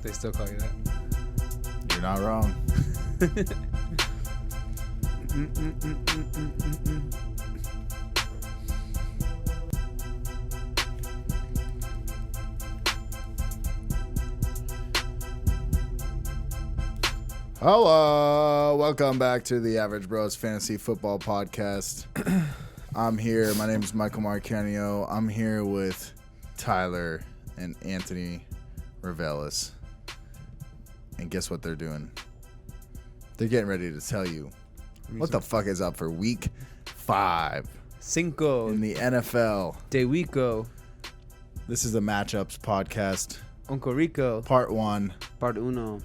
They still call you that. You're not wrong. Hello, welcome back to the Average Bros Fantasy Football Podcast. I'm here. My name is Michael Marcanio. I'm here with Tyler and Anthony Ravelis. And guess what they're doing? They're getting ready to tell you what the fuck is up for week 5 Cinco in the NFL. de Rico. This is the Matchups Podcast, Uncle Rico. Part 1. Part uno.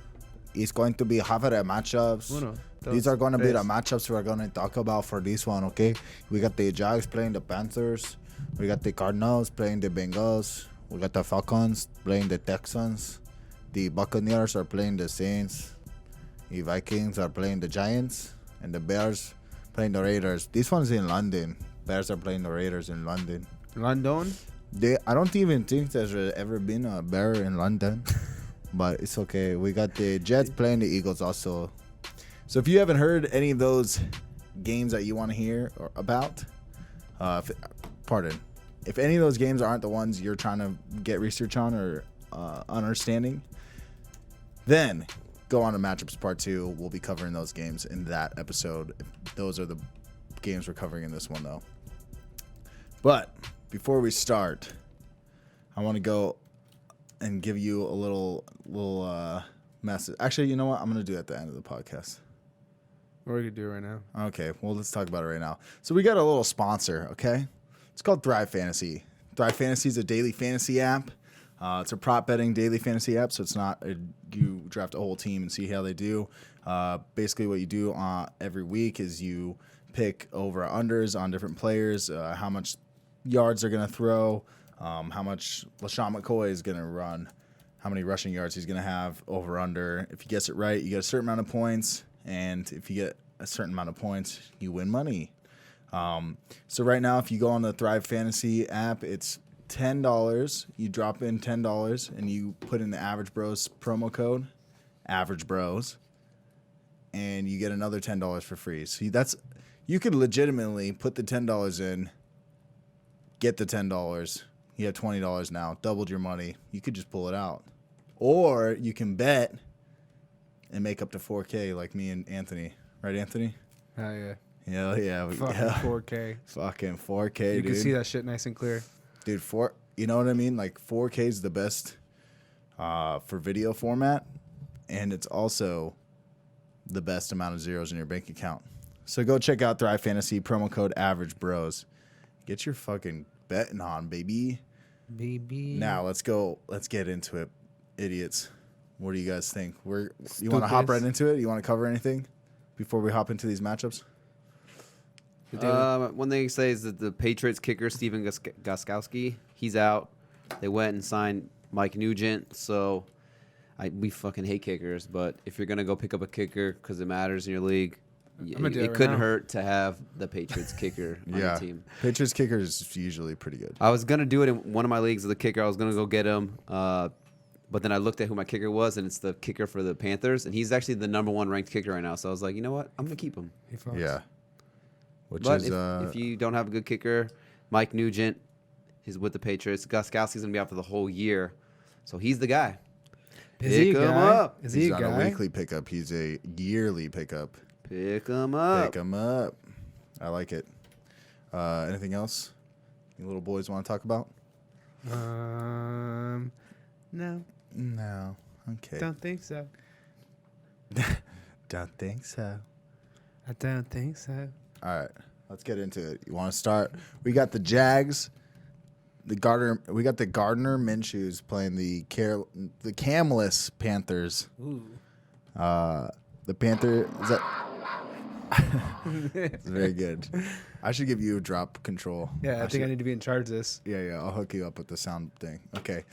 It's going to be half of the matchups. These are going to be the matchups we're going to talk about for this one, okay? We got the Jags playing the Panthers. We got the Cardinals playing the Bengals. We got the Falcons playing the Texans. The Buccaneers are playing the Saints. The Vikings are playing the Giants. And the Bears playing the Raiders. This one's in London. Bears are playing the Raiders in London. London? I don't even think there's ever been a Bear in London. But it's okay. We got the Jets playing the Eagles also. So if you haven't heard any of those games that you want to hear about, if any of those games aren't the ones you're trying to get research on or understanding, then go on to Matchups Part 2. We'll be covering those games in that episode. Those are the games we're covering in this one, though. But before we start, I want to go and give you a little message. Actually, you know what? I'm going to do it at the end of the podcast. What are we going to do right now? Okay, well, let's talk about it right now. So we got a little sponsor, okay? It's called Thrive Fantasy. Thrive Fantasy is a daily fantasy app. It's a prop betting daily fantasy app, so it's not you draft a whole team and see how they do. Basically, what you do every week is you pick over-unders on different players, how much yards they're going to throw, how much LaShawn McCoy is going to run, how many rushing yards he's going to have over-under. If he gets it right, you get a certain amount of points, and if you get a certain amount of points, you win money. So right now, if you go on the Thrive Fantasy app, it's $10. You drop in $10, and you put in the Average Bros promo code, Average Bros, and you get another $10 for free. So you could legitimately put the $10 in, get the $10. You have $20 now, doubled your money. You could just pull it out. Or you can bet and make up to 4K like me and Anthony. Right, Anthony? Hell yeah. Hell yeah. Fucking 4K. Fucking 4K, dude. You can see that shit nice and clear. Dude, you know what I mean? Like 4K is the best for video format, and it's also the best amount of zeros in your bank account. So go check out Thrive Fantasy, promo code Average Bros. Get your fucking betting on, baby. Now let's get into it, idiots. What do you guys think? You want to hop right into it? You want to cover anything before we hop into these matchups? One thing I say is that the Patriots kicker, Steven Gostkowski, he's out. They went and signed Mike Nugent, so we fucking hate kickers, but if you're going to go pick up a kicker because it matters in your league, it couldn't hurt to have the Patriots kicker on your team. Patriots kicker is usually pretty good. I was going to do it in one of my leagues of the kicker. I was going to go get him, but then I looked at who my kicker was, and it's the kicker for the Panthers, and he's actually the number 1 ranked kicker right now, so I was like, you know what? I'm going to keep him. Yeah. If you don't have a good kicker, Mike Nugent is with the Patriots. Gostkowski's going to be out for the whole year. So he's the guy. Pick him up. He's not a weekly pickup. He's a yearly pickup. Pick him up. I like it. Anything else you little boys want to talk about? No. Okay. Don't think so. Don't think so. I don't think so. All right, let's get into it. You want to start? We got the Jags. We got the Gardner Minshew's playing the camless Panthers. Ooh. The Panther is that. It's very good. I should give you drop control. Yeah, I think I need to be in charge of this. Yeah. I'll hook you up with the sound thing. Okay.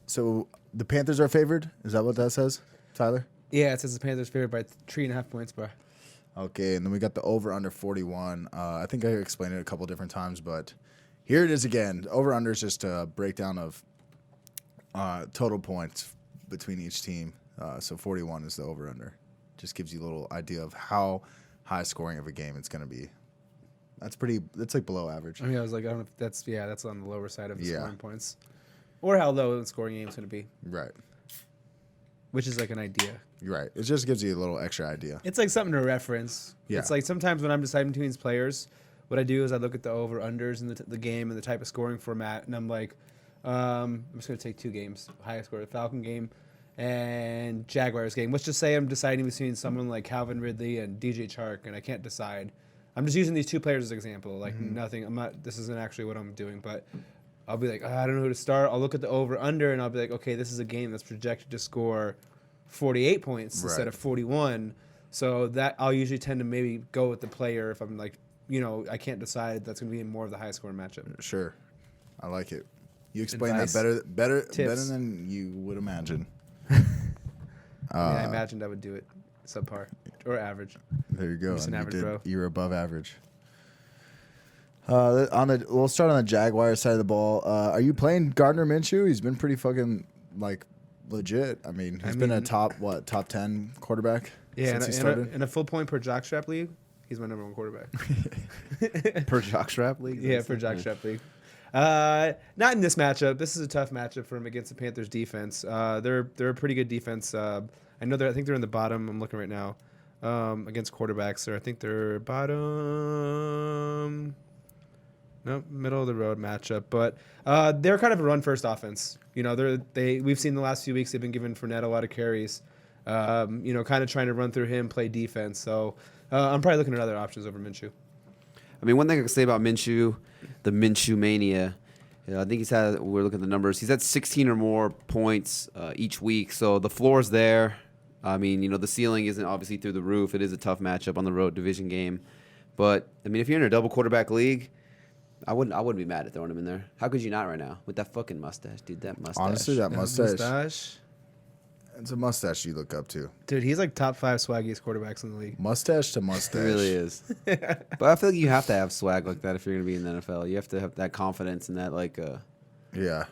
So the Panthers are favored. Is that what that says, Tyler? Yeah, it says the Panthers favored by 3.5 points, bro. Okay, and then we got the over under 41. I think I explained it a couple different times, but here it is again. Over under is just a breakdown of total points between each team. So 41 is the over-under. Just gives you a little idea of how high scoring of a game it's going to be. That's like below average. I mean, I was like, I don't know if that's on the lower side of the Yeah. scoring points. Or how low the scoring game is going to be, Right. which is like an idea. You're right. It just gives you a little extra idea. It's like something to reference. Yeah. It's like sometimes when I'm deciding between these players, what I do is I look at the over-unders in the game and the type of scoring format, and I'm like, I'm just going to take 2 games. Highest score, the Falcon game and Jaguars game. Let's just say I'm deciding between someone like Calvin Ridley and DJ Chark, and I can't decide. I'm just using these 2 players as an example. Like nothing, this isn't actually what I'm doing, but I'll be like, I don't know who to start. I'll look at the over-under, and I'll be like, okay, this is a game that's projected to score 48 points instead of 41. So that I'll usually tend to maybe go with the player if I'm like, I can't decide. That's going to be more of the high scoring matchup. Sure. I like it. You explain Advice. that better Tips. than you would imagine. I imagined I would do it subpar or average. There you go. Just an And average bro. You're above average. We'll start on the Jaguars side of the ball. Are you playing Gardner Minshew? He's been pretty fucking like legit. I mean, he's been a top 10 quarterback since he started. In a full point per jockstrap league, he's my number 1 quarterback. Per jockstrap league. Yeah, for jockstrap league. Not in this matchup. This is a tough matchup for him against the Panthers defense. They're a pretty good defense. I think they're in the bottom. I'm looking right now against quarterbacks. I think they're bottom. Nope, middle of the road matchup. But they're kind of a run first offense. We've seen the last few weeks they've been giving Fournette a lot of carries. Kind of trying to run through him, play defense. So I'm probably looking at other options over Minshew. I mean, one thing I can say about Minshew, the Minshew mania, I think we're looking at the numbers, he's had 16 or more points each week. So the floor's there. I mean, the ceiling isn't obviously through the roof. It is a tough matchup on the road division game. But, I mean, if you're in a double quarterback league, I wouldn't be mad at throwing him in there. How could you not right now with that fucking mustache, dude? That mustache. Honestly, that mustache. It's a mustache you look up to. Dude, he's like top 5 swaggiest quarterbacks in the league. Mustache to mustache. It really is. But I feel like you have to have swag like that if you're going to be in the NFL. You have to have that confidence and that, like, Yeah.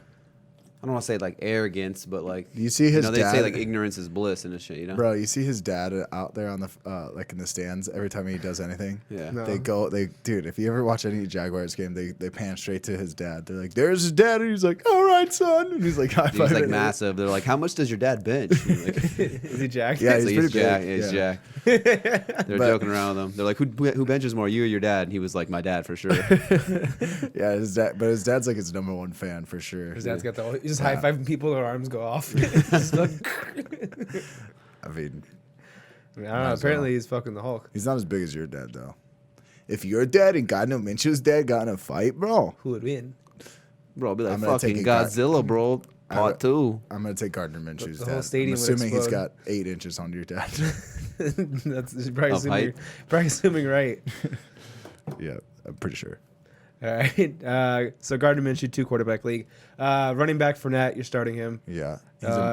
I don't want to say, like, arrogance, but, like, You see his they dad. say, like, ignorance is bliss and shit, Bro, you see his dad out there on the like in the stands every time he does anything. Yeah. No. Dude, if you ever watch any Jaguars game, they pan straight to his dad. They're like, "There's his dad," and he's like, "All right, son," and he's like, high He's, like, fiving. massive. They're like, how much does your dad bench? Like, Is he jacked? Yeah, he's he's like, pretty jacked. big. Yeah, he's Yeah. jacked. They're joking around with him. They're like, who benches more, you or your dad? And he was like, my dad for sure. Yeah, his dad's like his number 1 fan for sure. His dad's got he's just high fiving people, their arms go off. Just like, I mean, I don't know. Apparently, he's fucking the Hulk. he's not as big as your dad though. If your dad and Gardner Minshew's dad got in a fight, bro, Who would win? Bro, I'll be like, I'm gonna fucking take Godzilla, bro. Part 2. I'm gonna take Gardner Minshew's The dad. whole stadium I'm would assuming he's explode. got 8 inches on your dad. That's probably Of height. assuming right. Yeah, I'm pretty sure. All right. So Gardner Minshew, 2 quarterback league. Running back Fournette, you're starting him. Yeah.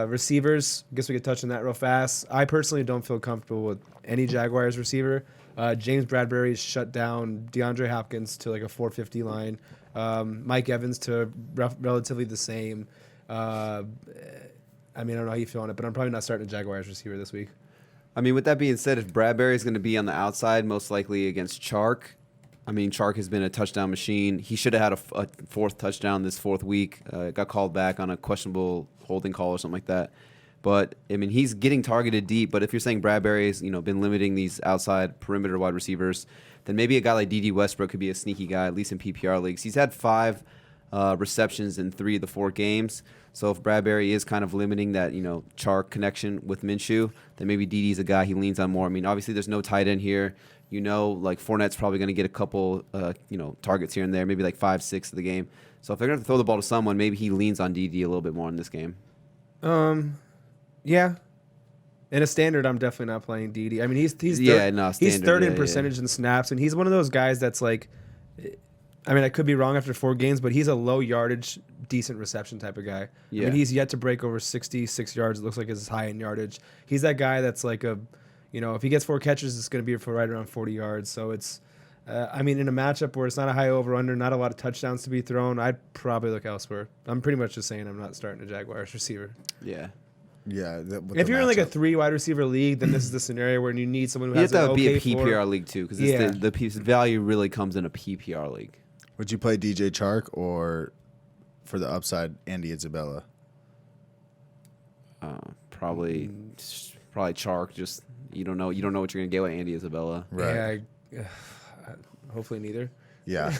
Receivers, I guess we could touch on that real fast. I personally don't feel comfortable with any Jaguars receiver. James Bradbury's shut down DeAndre Hopkins to like a 450 line. Mike Evans to relatively the same. I mean, I don't know how you feel on it, but I'm probably not starting a Jaguars receiver this week. I mean, with that being said, if Bradbury's going to be on the outside, most likely against Chark. I mean, Chark has been a touchdown machine. He should have had a 4th touchdown this 4th week. Got called back on a questionable holding call or something like that. But, I mean, he's getting targeted deep. But if you're saying Bradbury's, been limiting these outside perimeter wide receivers, then maybe a guy like D.D. Westbrook could be a sneaky guy, at least in PPR leagues. He's had 5 receptions in 3 of the 4 games. So if Bradbury is kind of limiting that, Chark connection with Minshew, then maybe D.D.'s a guy he leans on more. I mean, obviously there's no tight end here. Like Fournette's probably going to get a couple, targets here and there, maybe like 5, 6 of the game. So if they're going to throw the ball to someone, maybe he leans on D.D. a little bit more in this game. Yeah. In a standard, I'm definitely not playing D.D. I mean, he's he's standard, third in yeah, percentage in snaps, and he's one of those guys that's like, I mean, I could be wrong after 4 games, but he's a low yardage, decent reception type of guy. Yeah. I mean, he's yet to break over 66 yards. It looks like it's high in yardage. He's that guy that's like if he gets 4 catches, it's going to be for right around 40 yards. So it's, I mean, in a matchup where it's not a high over-under, not a lot of touchdowns to be thrown, I'd probably look elsewhere. I'm pretty much just saying I'm not starting a Jaguars receiver. Yeah. Yeah. If you're in like a 3 wide receiver league, then this is the scenario where you need someone who You have has to an be okay a PPR league too, because the piece value really comes in a PPR league. Would you play DJ Chark or for the upside Andy Isabella? Probably Chark. Just you don't know what you're gonna get with Andy Isabella. Right. Yeah. Hopefully neither. Yeah.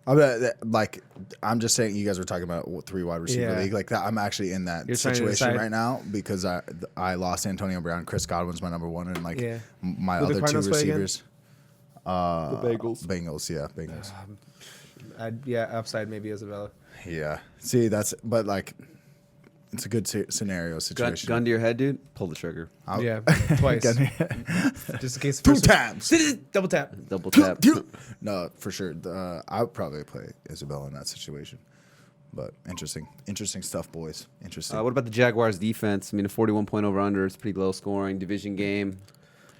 I'm just saying, you guys were talking about 3 wide receiver league like that. I'm actually in that situation right now because I lost Antonio Brown. Chris Godwin's my number 1, and my Who the other 2 Cardinals play again? receivers. The Bengals. Bengals, yeah, Bengals. Upside maybe Isabella. Yeah. See, but it's a good scenario situation. Gun to your head, dude. Pull the trigger. Twice. Just in case. 2 times. Double tap. Double tap. No, for sure. I would probably play Isabella in that situation. But interesting stuff, boys. Interesting. What about the Jaguars defense? I mean, a 41-point over/under. It's pretty low scoring division game.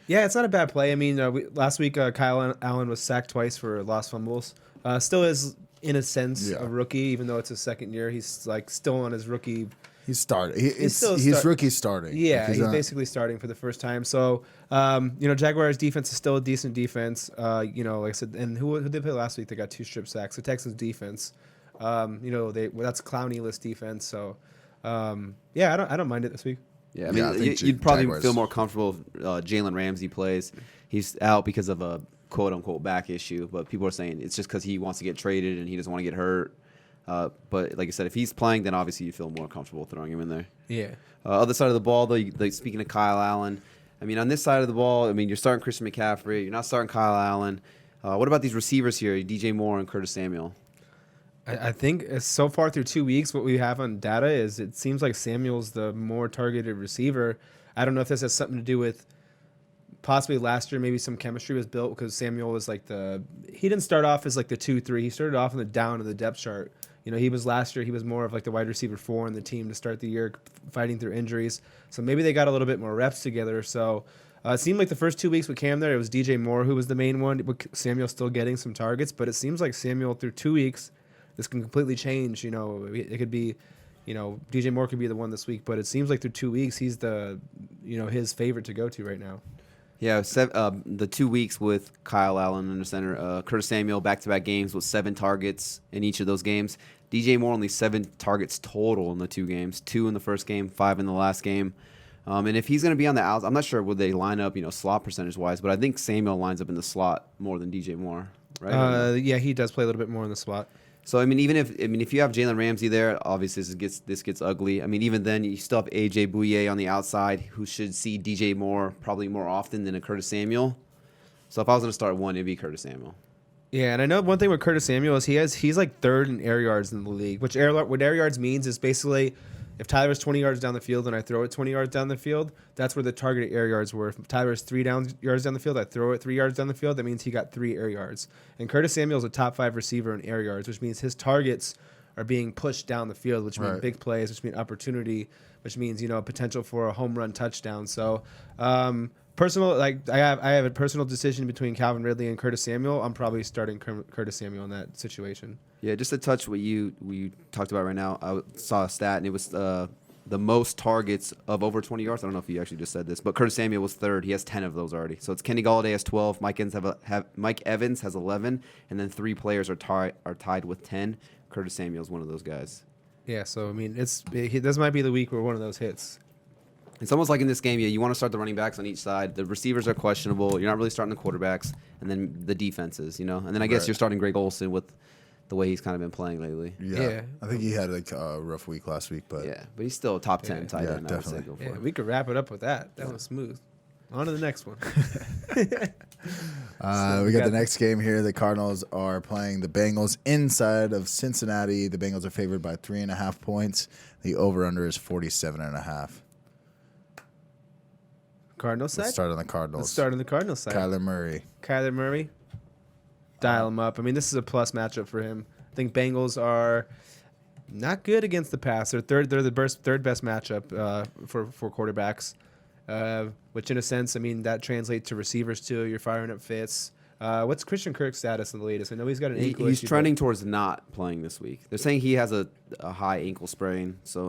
Yeah, it's not a bad play. I mean, last week Kyle Allen was sacked twice for lost fumbles. Still is in a sense a rookie, even though it's his second year. He's still on his rookie. He's starting. He's rookie starting. Yeah, he's basically starting for the first time. So, Jaguars defense is still a decent defense. Like I said, and who did they play last week? They got 2 strip sacks. The Texans defense, that's Clowney-less defense. So, I don't mind it this week. Yeah, I mean, you'd probably feel more comfortable if Jalen Ramsey plays. He's out because of a quote-unquote back issue, but people are saying it's just because he wants to get traded and he doesn't want to get hurt. But like I said, if he's playing, then obviously you feel more comfortable throwing him in there. Yeah. Other side of the ball, though, speaking of Kyle Allen, I mean, on this side of the ball, I mean, you're starting Christian McCaffrey. You're not starting Kyle Allen. What about these receivers here, DJ Moore and Curtis Samuel? I think so far through 2 weeks, what we have on data is it seems like Samuel's the more targeted receiver. I don't know if this has something to do with possibly last year, maybe some chemistry was built because Samuel was he didn't start off as like the 2-3. He started off in the down of the depth chart. Last year he was more of like the wide receiver 4 on the team to start the year, fighting through injuries. So maybe they got a little bit more reps together. So it seemed like the first 2 weeks with Cam there, it was DJ Moore who was the main one. Samuel still getting some targets, but it seems like Samuel through 2 weeks, this can completely change. It could be, DJ Moore could be the one this week, but it seems like through 2 weeks he's the, his favorite to go to right now. Yeah, the 2 weeks with Kyle Allen under center, Curtis Samuel back-to-back games with 7 targets in each of those games. DJ Moore only 7 targets total in the 2 games, 2 in the first game, 5 in the last game. And if he's going to be on the outs, I'm not sure would they line up, slot percentage-wise, but I think Samuel lines up in the slot more than DJ Moore, right? Yeah, he does play a little bit more in the slot. So I mean, if you have Jalen Ramsey there, obviously this gets ugly. I mean, even then you still have AJ Bouye on the outside, who should see DJ Moore probably more often than a Curtis Samuel. So if I was going to start one, it'd be Curtis Samuel. Yeah, and I know one thing with Curtis Samuel is he's like 3rd in air yards in the league. What air yards means is basically if Tyler's 20 yards down the field and I throw it 20 yards down the field, that's where the targeted air yards were. If Tyler's 3 yards down the field, I throw it 3 yards down the field. That means he got 3 air yards. And Curtis Samuel's a top 5 receiver in air yards, which means his targets are being pushed down the field, which means big plays, which means opportunity, which means potential for a home run touchdown. So personal, I have a personal decision between Calvin Ridley and Curtis Samuel. I'm probably starting Curtis Samuel in that situation. Yeah, just to touch what you talked about right now, I saw a stat, and it was the most targets of over 20 yards. I don't know if you actually just said this, but Curtis Samuel was 3rd. He has 10 of those already. So it's Kenny Golladay has 12, Mike Evans has 11, and then 3 players are tied with 10. Curtis Samuel is one of those guys. Yeah, so I mean, this might be the week where one of those hits. It's almost like in this game, you want to start the running backs on each side. The receivers are questionable. You're not really starting the quarterbacks, and then the defenses, And then I guess you're starting Greg Olsen with the way he's kind of been playing lately. Yeah. I think he had a rough week last week, but but he's still a top 10 tight end. Definitely. I would say go for it. We could wrap it up with that. That was smooth. On to the next one. We got the next game here. The Cardinals are playing the Bengals inside of Cincinnati. The Bengals are favored by 3.5 points. The over/under is 47.5. Cardinals side? Let's start on the Cardinals. Let's start on the Cardinals side. Kyler Murray. Dial him up. I mean, this is a plus matchup for him. I think Bengals are not good against the pass. They're the third best matchup for quarterbacks, which in a sense, I mean, that translates to receivers too. You're firing up Fitz. What's Christian Kirk's status in the latest? I know he's got an ankle issue. He's trending towards not playing this week. They're saying he has a high ankle sprain, so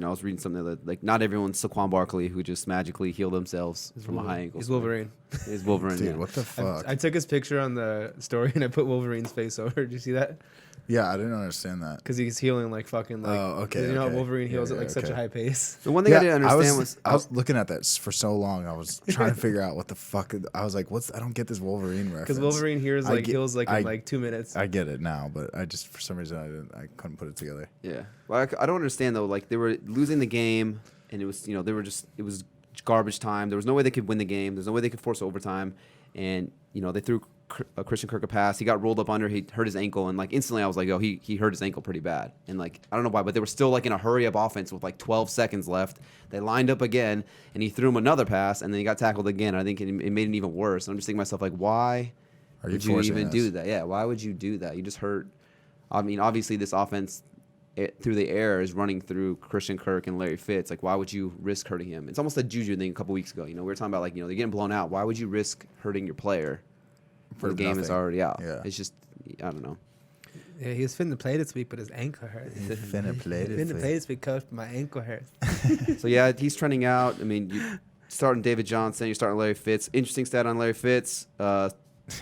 I was reading something that like not everyone's Saquon Barkley who just magically heal themselves from a high ankle. He's Wolverine. He's Wolverine. Dude, yeah. what the fuck? I took his picture on the story and I put Wolverine's face over. Did you see that? Yeah, I didn't understand that. Because he's healing like fucking like. Oh, okay, You know how okay. Wolverine heals Yeah, at like such a okay. high pace. The one thing I didn't understand I was looking at that for so long. I was trying to figure out what the fuck. I was like, I don't get this Wolverine reference. Because Wolverine heals like heals like I- in like 2 minutes. I get it now, but I just for some reason I couldn't put it together. Yeah. Well, I don't understand though. Like they were losing the game, and it was it was garbage time. There was no way they could win the game. There's no way they could force overtime, and they threw Christian Kirk a pass. He got rolled up under. He hurt his ankle, and like instantly I was like, oh, he hurt his ankle pretty bad. And like I don't know why, but they were still like in a hurry up offense with like 12 seconds left. They lined up again, and he threw him another pass, and then he got tackled again. I think it made it even worse. And I'm just thinking to myself like, why would you even do that? Yeah, why would you do that? You just hurt. I mean, obviously this offense through the air is running through Christian Kirk and Larry Fitz. Like, why would you risk hurting him? It's almost a Juju thing a couple weeks ago. We were talking about like they're getting blown out. Why would you risk hurting your player? For The game is nothing. already out. Yeah. It's just, I don't know. Yeah, he was finna play this week, but his ankle hurt. Finna play Finna play this week, coach, but my ankle hurt. So, yeah, he's trending out. I mean, you starting David Johnson, you're starting Larry Fitz. Interesting stat on Larry Fitz.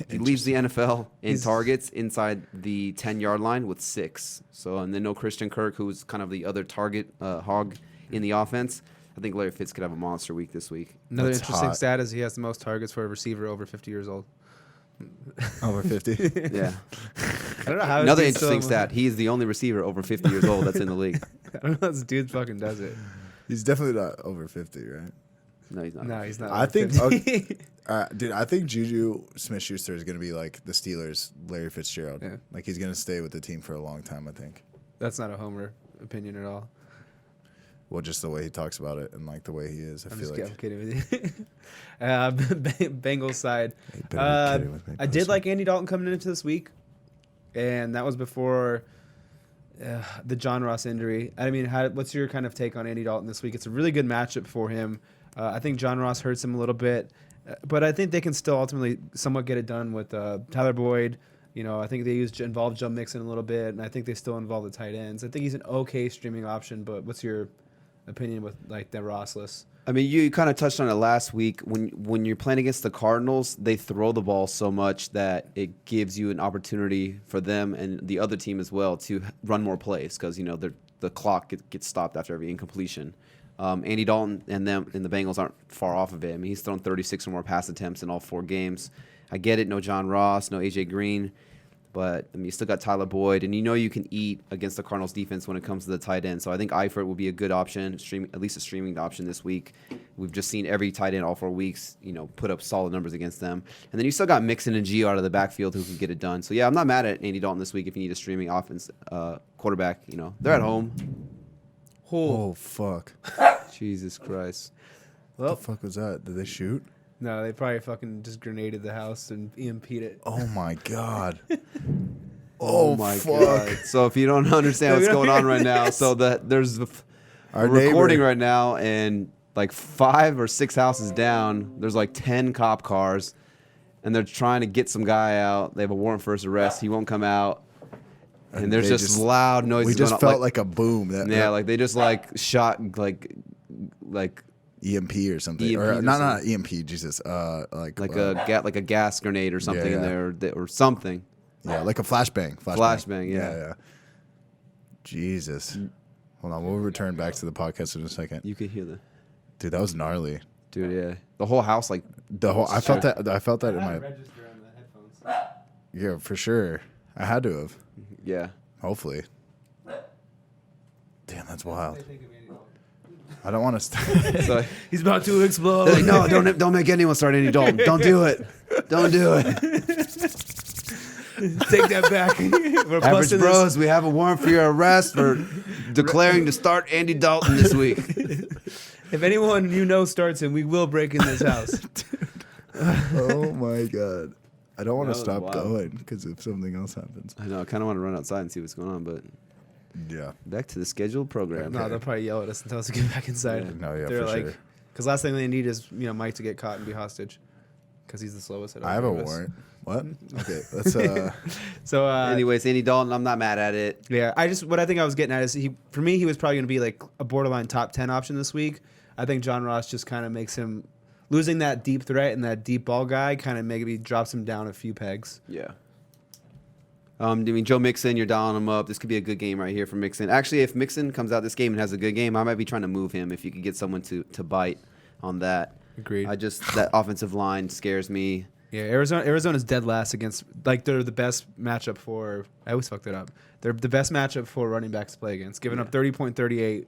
He leads the NFL in targets inside the 10-yard line with 6. So, and then no Christian Kirk, who's kind of the other target hog in the offense. I think Larry Fitz could have a monster week this week. Another That's interesting hot. stat is he has the most targets for a receiver over 50 years old. Over 50. Yeah. I don't know how Another this dude interesting still- stat. He is the only receiver over 50 years old that's in the league. I don't know how this dude fucking does it. He's definitely not over 50, right? No, he's not. No, he's not. I over think, 50. dude, I think Juju Smith-Schuster is going to be like the Steelers' Larry Fitzgerald. Yeah. Like he's going to stay with the team for a long time, I think. That's not a homer opinion at all. Well, just the way he talks about it and like the way he is, I I'm feel just like. I'm kidding with you. Bengals side. You better be kidding with me, I did Preston. like Andy Dalton coming into this week, and that was before the John Ross injury. I mean, what's your kind of take on Andy Dalton this week? It's a really good matchup for him. I think John Ross hurts him a little bit, but I think they can still ultimately somewhat get it done with Tyler Boyd. I think they involve Joe Mixon a little bit, and I think they still involve the tight ends. I think he's an okay streaming option, but what's your opinion with like the Rossless? I mean, you kind of touched on it last week. When you're playing against the Cardinals, they throw the ball so much that it gives you an opportunity for them and the other team as well to run more plays because the clock gets stopped after every incompletion. Andy Dalton and the Bengals aren't far off of it. I mean, he's thrown 36 or more pass attempts in all 4 games. I get it, no John Ross, no AJ Green. But, I mean, you still got Tyler Boyd, and you can eat against the Cardinals defense when it comes to the tight end. So I think Eifert will be a good option, at least a streaming option this week. We've just seen every tight end all 4 weeks, put up solid numbers against them. And then you still got Mixon and Gio out of the backfield who can get it done. So, yeah, I'm not mad at Andy Dalton this week if you need a streaming offense quarterback. They're at home. Oh, fuck. Jesus Christ. What the fuck was that? Did they shoot? No, they probably fucking just grenaded the house and EMP'd it. Oh, my God. Oh my God. So if you don't understand what's going on right now, so there's Our recording neighbor- right now, and like 5 or 6 houses down, there's like 10 cop cars, and they're trying to get some guy out. They have a warrant for his arrest. He won't come out, and there's they just loud noises. We just going on. felt like a boom. Like they just like shot like EMP or something. EMP Or or not something. EMP, Jesus. like a gas grenade or something Yeah, in there or something. Yeah, like a flashbang. Flashbang, yeah. Jesus. Hold on, we'll return back to the podcast in a second. You could hear Dude, that was gnarly. dude, yeah. The whole house like I felt that in my register on the headphones. yeah, for sure. I had to have. yeah. Hopefully. Damn, that's wild. I don't want to start. So He's about to explode. they're like, no, don't make anyone start Andy Dalton. Don't do it. Don't do it. Take that back. We're Average busting Bros, we have a warrant for your arrest for declaring to start Andy Dalton this week. If anyone starts him, we will break in this house. Oh my God. I don't want That to was stop wild. going because if something else happens. I know. I kind of want to run outside and see what's going on, but Yeah. back to the scheduled program. No, they'll probably yell at us and tell us to get back inside. Yeah. No, yeah, They're for like, sure. because last thing they need is Mike to get caught and be hostage. because he's the slowest. I have a warrant. What? Okay, let's. So, anyways, Andy Dalton, I'm not mad at it. yeah, what I think I was getting at is for me, he was probably going to be like a borderline top 10 option this week. I think John Ross just kind of makes him losing that deep threat and that deep ball guy kind of maybe drops him down a few pegs. Yeah. I mean, Joe Mixon, you're dialing him up. This could be a good game right here for Mixon. Actually, if Mixon comes out this game and has a good game, I might be trying to move him if you could get someone to bite on that. Agreed. That offensive line scares me. Yeah, Arizona's dead last against, like, they're the best matchup for, I always fucked it up. They're the best matchup for running backs to play against, giving up 30.38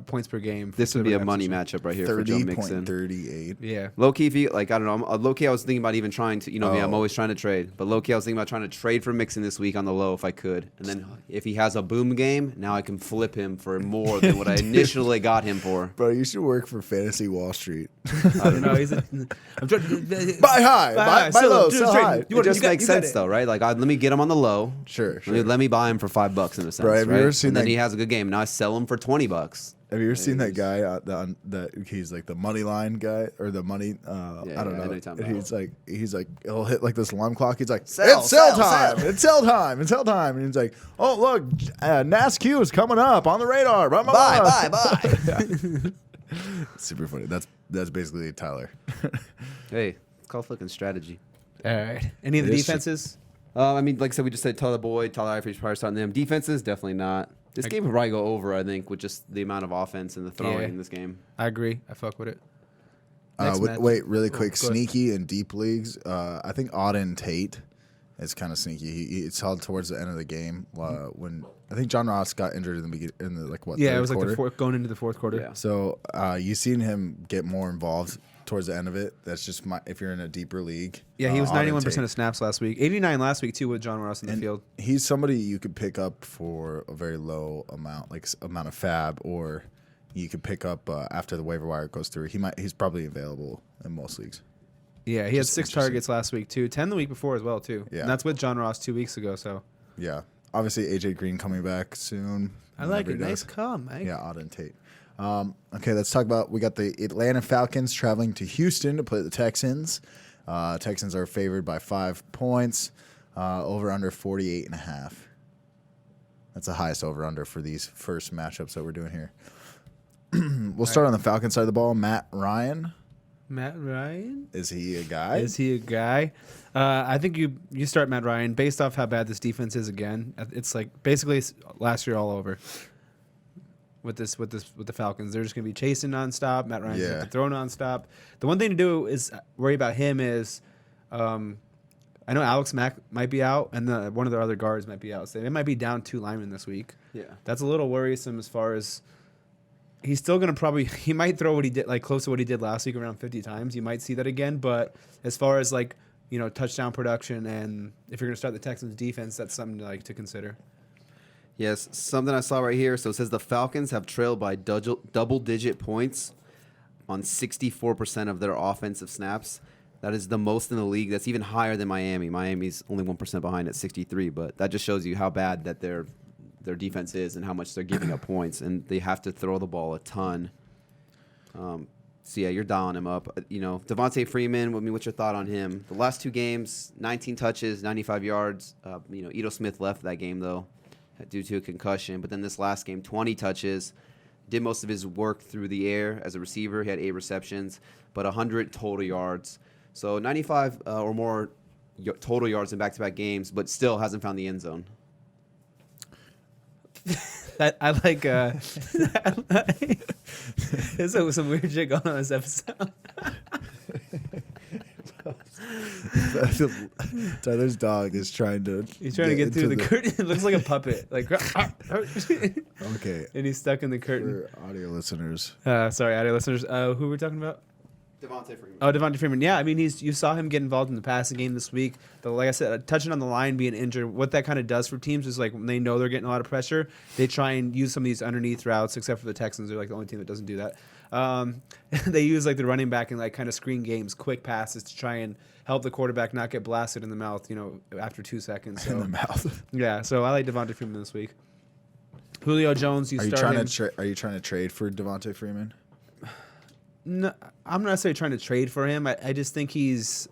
points per game. This would be a money matchup right here for Joe Mixon. 30.38. Yeah. Low key, if you, like, I don't know. Low key, I was thinking about even trying to, me, I'm always trying to trade. But low key, I was thinking about trying to trade for Mixon this week on the low if I could. And then if he has a boom game, now I can flip him for more than what I initially got him for. Bro, you should work for Fantasy Wall Street. I don't know. I'm trying buy high, buy low, sell high. It just makes sense, though, right? Like, let me get him on the low. Sure. Let me buy him for $5 in a sense, Bro, have you ever seen and then that- he has a good game. Now I sell him for $20. Have you ever seen that guy that he's like the money line guy or the money? I don't know. And he's like he'll hit like this alarm clock. He's like, it's sell time. It's sell time. It's sell time. And he's like, oh look, NASQ is coming up on the radar. Bye. Super funny. That's basically Tyler. Hey, it's called fucking strategy. All right. Any of the defenses? I mean, like I said, we just said Tyler Boyd, Tyler Eifert, probably starting them. Defenses, definitely not. This game would probably go over, I think, with just the amount of offense and the throwing in this game. I agree. I fuck with it. Wait, really quick. Sneaky in deep leagues. I think Auden Tate is kind of sneaky. It's held towards the end of the game when I think John Ross got injured in the beginning, it was quarter? like going into the fourth quarter. Yeah. So you've seen him get more involved towards the end of it. That's just if you're in a deeper league. Yeah, he was Auden 91% Tate. of snaps last week. 89 last week too with John Ross in the field. He's somebody you could pick up for a very low amount, like amount of fab, or you could pick up after the waiver wire goes through. He's probably available in most leagues. Yeah, he had 6 targets last week too. 10 the week before as well too. Yeah. And that's with John Ross 2 weeks ago. So yeah, obviously AJ Green coming back soon. I like it. Nice call, Mike. Yeah, Auden Tate. Okay, let's talk about. We got the Atlanta Falcons traveling to Houston to play the Texans. Texans are favored by 5 points. Over under 48.5. That's the highest over under for these first matchups that we're doing here. We'll start on the Falcons side of the ball. Matt Ryan. Is he a guy? I think you start Matt Ryan based off how bad this defense is again. It's like basically last year all over. With the Falcons, they're just gonna be chasing nonstop. Matt Ryan's gonna have to throw nonstop. The one thing to do is worry about him is, I know Alex Mack might be out, and one of their other guards might be out. So they might be down 2 linemen this week. Yeah, that's a little worrisome as far as he's still gonna he might throw what he did like close to what he did last week around 50 times. You might see that again, but as far as like touchdown production and if you're gonna start the Texans defense, that's something to consider. Yes, something I saw right here. So it says the Falcons have trailed by double-digit points on 64% of their offensive snaps. That is the most in the league. That's even higher than Miami. Miami's only 1% behind at 63, but that just shows you how bad that their defense is and how much they're giving up points, and they have to throw the ball a ton. So yeah, you're dialing him up. Devontae Freeman. What's your thought on him? The last 2 games, 19 touches, 95 yards. Ito Smith left that game though, due to a concussion. But then this last game, 20 touches, did most of his work through the air as a receiver. He had 8 receptions, but 100 total yards. So 95 or more total yards in back-to-back games, but still hasn't found the end zone. I like. There's some weird shit going on in this episode. Tyler's dog is trying to. He's trying to get through the curtain. It looks like a puppet. Okay. And he's stuck in the curtain. For audio listeners. Sorry, audio listeners. Who were we talking about? Devontae Freeman. Oh, Devontae Freeman. Yeah, I mean, you saw him get involved in the passing game this week. But like I said, touching on the line, being injured, what that kind of does for teams is like when they know they're getting a lot of pressure, they try and use some of these underneath routes. Except for the Texans, they're like the only team that doesn't do that. They use like the running back and like kind of screen games, quick passes to try and help the quarterback not get blasted in the mouth. After 2 seconds. So, in the mouth. Yeah. So I like Devontae Freeman this week. Julio Jones. Are you trying to trade for Devontae Freeman? No, I'm not necessarily trying to trade for him. I just think he's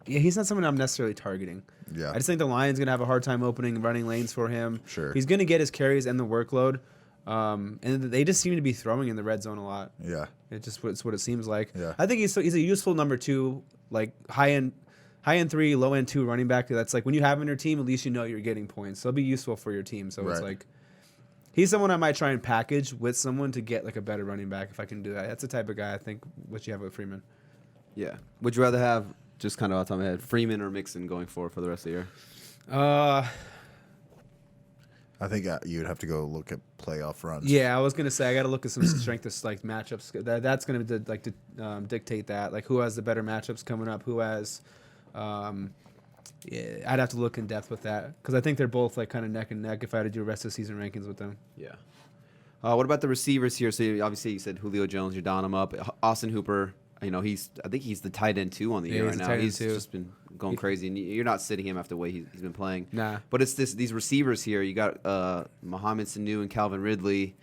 not someone I'm necessarily targeting. Yeah. I just think the Lions going to have a hard time opening and running lanes for him. Sure. He's going to get his carries and the workload. And they just seem to be throwing in the red zone a lot. Yeah. It's what it seems like. Yeah. I think he's a useful number 2, like high end 3, low end 2 running back. That's like when you have him in your team, at least you know you're getting points. So it'll be useful for your team. So it's Right. like he's someone I might try and package with someone to get like a better running back if I can do that. That's the type of guy I think what you have with Freeman. Yeah. Would you rather have, just kind of off the top of my head, Freeman or Mixon going for the rest of the year? I think you'd have to go look at playoff runs. Yeah, I was gonna say I got to look at some strength of like matchups. That's gonna dictate that. Like who has the better matchups coming up? Who has? Yeah, I'd have to look in depth with that because I think they're both like kind of neck and neck if I had to do rest of the season rankings with them. Yeah. What about the receivers here? So obviously you said Julio Jones, you're down him up. Austin Hooper, I think he's the tight end 2 on the year right now. He's just been going crazy, and you're not sitting him after the way he's been playing. Nah. But it's these receivers here. You got Mohamed Sanu and Calvin Ridley.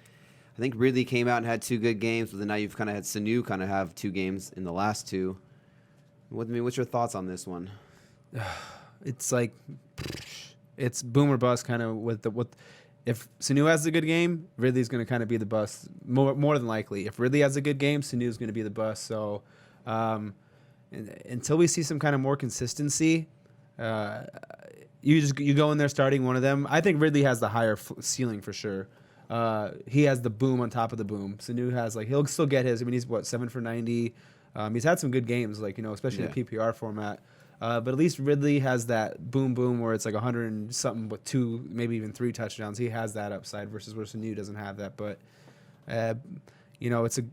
I think Ridley came out and had 2 good games, but then now you've kind of had Sanu kind of have 2 games in the last 2. What's your thoughts on this one? It's like it's boom or bust kind of with if Sanu has a good game, Ridley's going to kind of be the bust more than likely. If Ridley has a good game, Sanu's going to be the bust. So until we see some kind of more consistency, you go in there starting one of them. I think Ridley has the higher ceiling for sure. He has the boom on top of the boom. Sanu has he'll still get his. I mean, he's 7 for 90. He's had some good games, especially in the PPR format. But at least Ridley has that boom where it's like 100 and something with 2, maybe even 3 touchdowns. He has that upside versus where Sanu doesn't have that. But it's a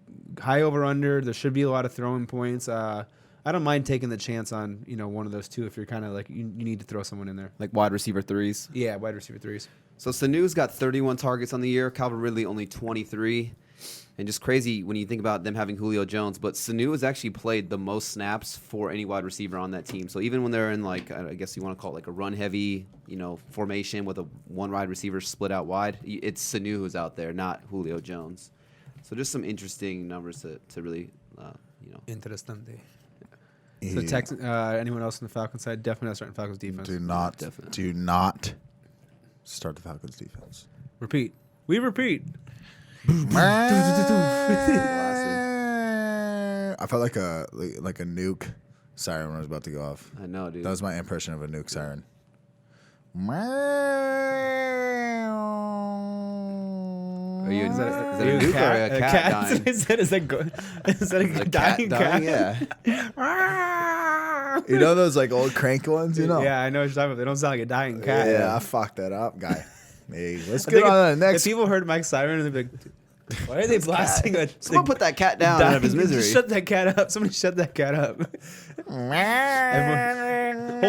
high over under. There should be a lot of throwing points. I don't mind taking the chance on one of those 2 if you're kind of like you need to throw someone in there. Like wide receiver 3s? Yeah, wide receiver 3s. So Sanu's got 31 targets on the year. Calvin Ridley only 23. And just crazy when you think about them having Julio Jones. But Sanu has actually played the most snaps for any wide receiver on that team. So even when they're in, I guess you want to call it like a run-heavy, formation with a 1 wide receiver split out wide, it's Sanu who's out there, not Julio Jones. So just some interesting numbers to really, Interesante. Yeah. So anyone else on the Falcons side? Definitely not starting Falcons defense. Do not start the Falcons defense. Repeat. We repeat. I felt like a nuke siren when I was about to go off. I know, dude. That was my impression of a nuke siren. Is that a nuke or a cat dying? Is that a dying cat? Yeah. You know those old crank ones, Yeah, I know what you're talking about. They don't sound like a dying cat. Yeah, I fucked that up, guy. Hey, let's get on to the next. If people heard Mike's siren, they'd be like, why are they blasting a Someone put that cat down out of his misery. Shut that cat up. Somebody shut that cat up. Whole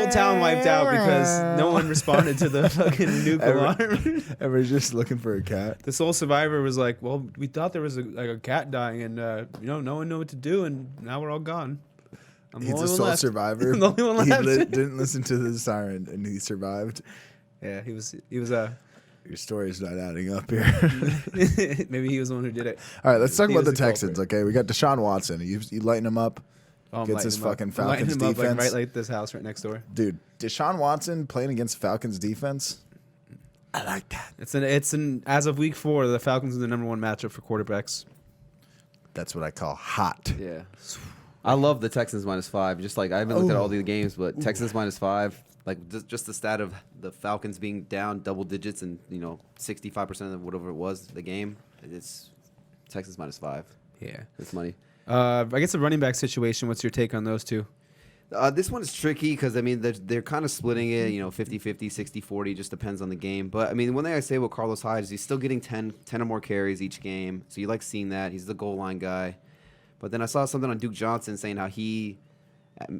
town wiped out because no one responded to the fucking nuke alarm. Everyone's just looking for a cat. The sole survivor was like, well, we thought there was a cat dying and, no one knew what to do and now we're all gone. He's a sole survivor. I'm the only one left. He didn't listen to the siren and he survived. Yeah, he was Your story's not adding up here. maybe he was the one who did it. All right, let's talk He about the was the Texans. culprit. Okay, we got Deshaun Watson. You lighten him up. Oh, I'm Gets his lighting him fucking up. I'm lighting Falcons him up, defense. right like this house right next door. Dude, Deshaun Watson playing against Falcons defense. I like that. It's an as of week 4, the Falcons are the number 1 matchup for quarterbacks. That's what I call hot. Yeah. I love the Texans -5. Just I haven't looked at all the games, but Texans -5. Just the stat of the Falcons being down double digits and 65% of whatever it was the game. It's Texans -5. Yeah, It's money. I guess the running back situation. What's your take on those 2? This one is tricky because they're kind of splitting it. 50-50, 60-40. Just depends on the game. But one thing I say about Carlos Hyde is he's still getting 10 or more carries each game. So you like seeing that. He's the goal line guy. But then I saw something on Duke Johnson saying how he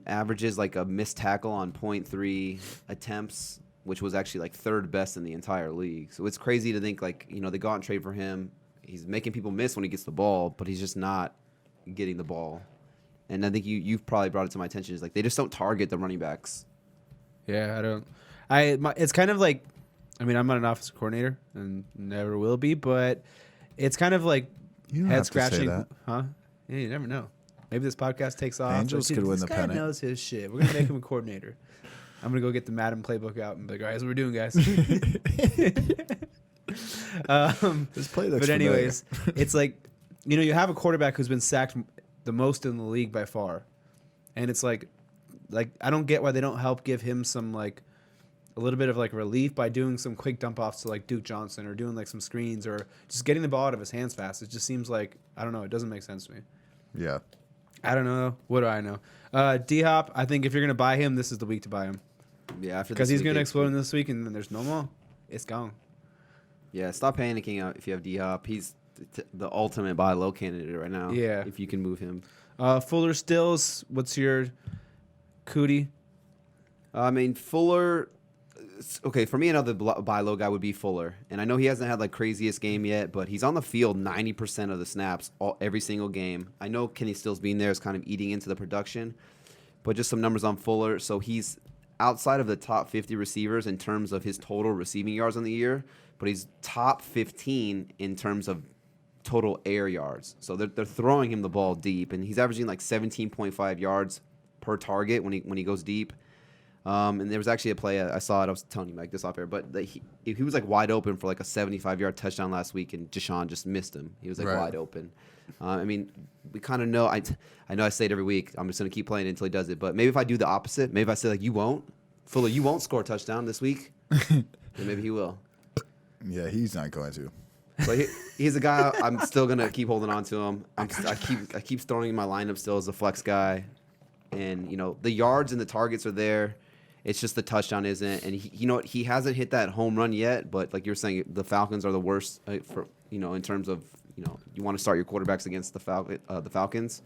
averages a missed tackle on 0.3 attempts, which was actually 3rd best in the entire league. So it's crazy to think they go out and trade for him. He's making people miss when he gets the ball, but he's just not getting the ball. And I think you've probably brought it to my attention is they just don't target the running backs. Yeah, I don't. It's kind of I'm not an offensive coordinator and never will be, but it's kind of You don't head have to say scratching, that. huh? Yeah, you never know. Maybe this podcast takes off. Angels could win this the guy pennant. knows his shit. We're gonna make him a coordinator. I'm gonna go get the Madden playbook out and be like, all right, that's what we're doing, guys. This play looks But anyways, familiar. it's like, you have a quarterback who's been sacked the most in the league by far, and it's like I don't get why they don't help give him some like a little bit of like relief by doing some quick dump offs to like Duke Johnson or doing like some screens or just getting the ball out of his hands fast. It just seems like, I don't know, it doesn't make sense to me. Yeah. I don't know. What do I know? D-Hop, I think if you're going to buy him, this is the week to buy him. Yeah, after Because this he's going to week, explode in this week and then there's no more. It's gone. Yeah, stop panicking out if you have D-Hop. He's the ultimate buy low candidate right now. Yeah. If you can move him. Fuller Stills, what's your cootie? I mean, Fuller. Okay, for me, another buy low guy would be Fuller. And I know he hasn't had like craziest game yet, but he's on the field 90% of the snaps every single game. I know Kenny Stills being there is kind of eating into the production, but just some numbers on Fuller. So he's outside of the top 50 receivers in terms of his total receiving yards on the year, but he's top 15 in terms of total air yards. So they're throwing him the ball deep, and he's averaging like 17.5 yards per target when he goes deep. And there was actually a play I saw it. I was telling you Mike this off air, but he was like wide open for like a 75-yard touchdown last week, and Deshaun just missed him. He was like Right. wide open. I mean, we kind of know. I know I say it every week. I'm just gonna keep playing it until he does it. But maybe if I do the opposite, maybe if I say like you won't score a touchdown this week, then maybe he will. Yeah, he's not going to. So he's a guy I'm still gonna keep holding on to him. I keep throwing in my lineup still as a flex guy, and the yards and the targets are there. It's just the touchdown isn't, and he hasn't hit that home run yet. But like you're saying, the Falcons are the worst for in terms of you want to start your quarterbacks against the Falcons.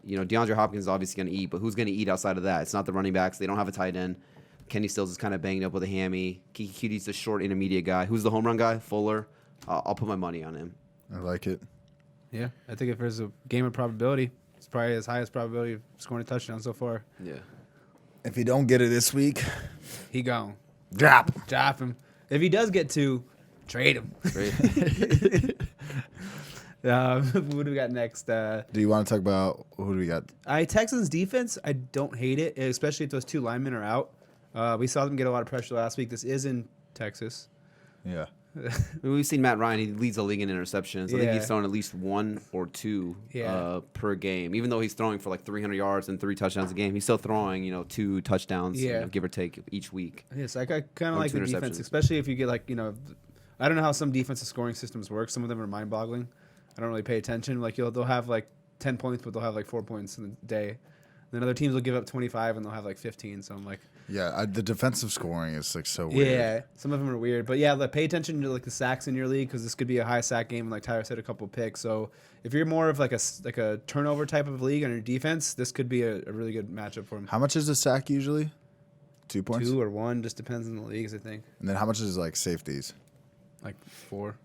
DeAndre Hopkins is obviously going to eat, but who's going to eat outside of that? It's not the running backs. They don't have a tight end. Kenny Stills is kind of banged up with a hammy. Kiki Cutie's the short intermediate guy. Who's the home run guy? Fuller. I'll put my money on him. I like it. Yeah, I think if there's a game of probability, it's probably his highest probability of scoring a touchdown so far. Yeah. If you don't get it this week, He gone. drop. Drop him. If he does get two, trade him. Great. What do we got next? Do you want to talk about who do we got? Texans defense, I don't hate it, especially if those two linemen are out. We saw them get a lot of pressure last week. This is in Texas. Yeah. We've seen Matt Ryan. He leads the league in interceptions. I think Yeah. he's throwing at least one or two per game. Even though he's throwing for like 300 yards and 3 touchdowns a game, he's still throwing 2 touchdowns, give or take each week. Yes, I kind of Or like 2 the defense, interceptions. especially if you get I don't know how some defensive scoring systems work. Some of them are mind-boggling. I don't really pay attention. Like they'll have like 10 points, but they'll have like 4 points in the day. Then other teams will give up 25 and they'll have like 15. So I'm like, Yeah, the defensive scoring is like so weird. yeah, some of them are weird. But yeah, pay attention to like the sacks in your league because this could be a high sack game. And like Tyler said, a couple picks. So if you're more of like a turnover type of league on your defense, this could be a really good matchup for him. How much is a sack usually? 2 points? 2 or 1, just depends on the leagues, I think. And then how much is like safeties? Like 4.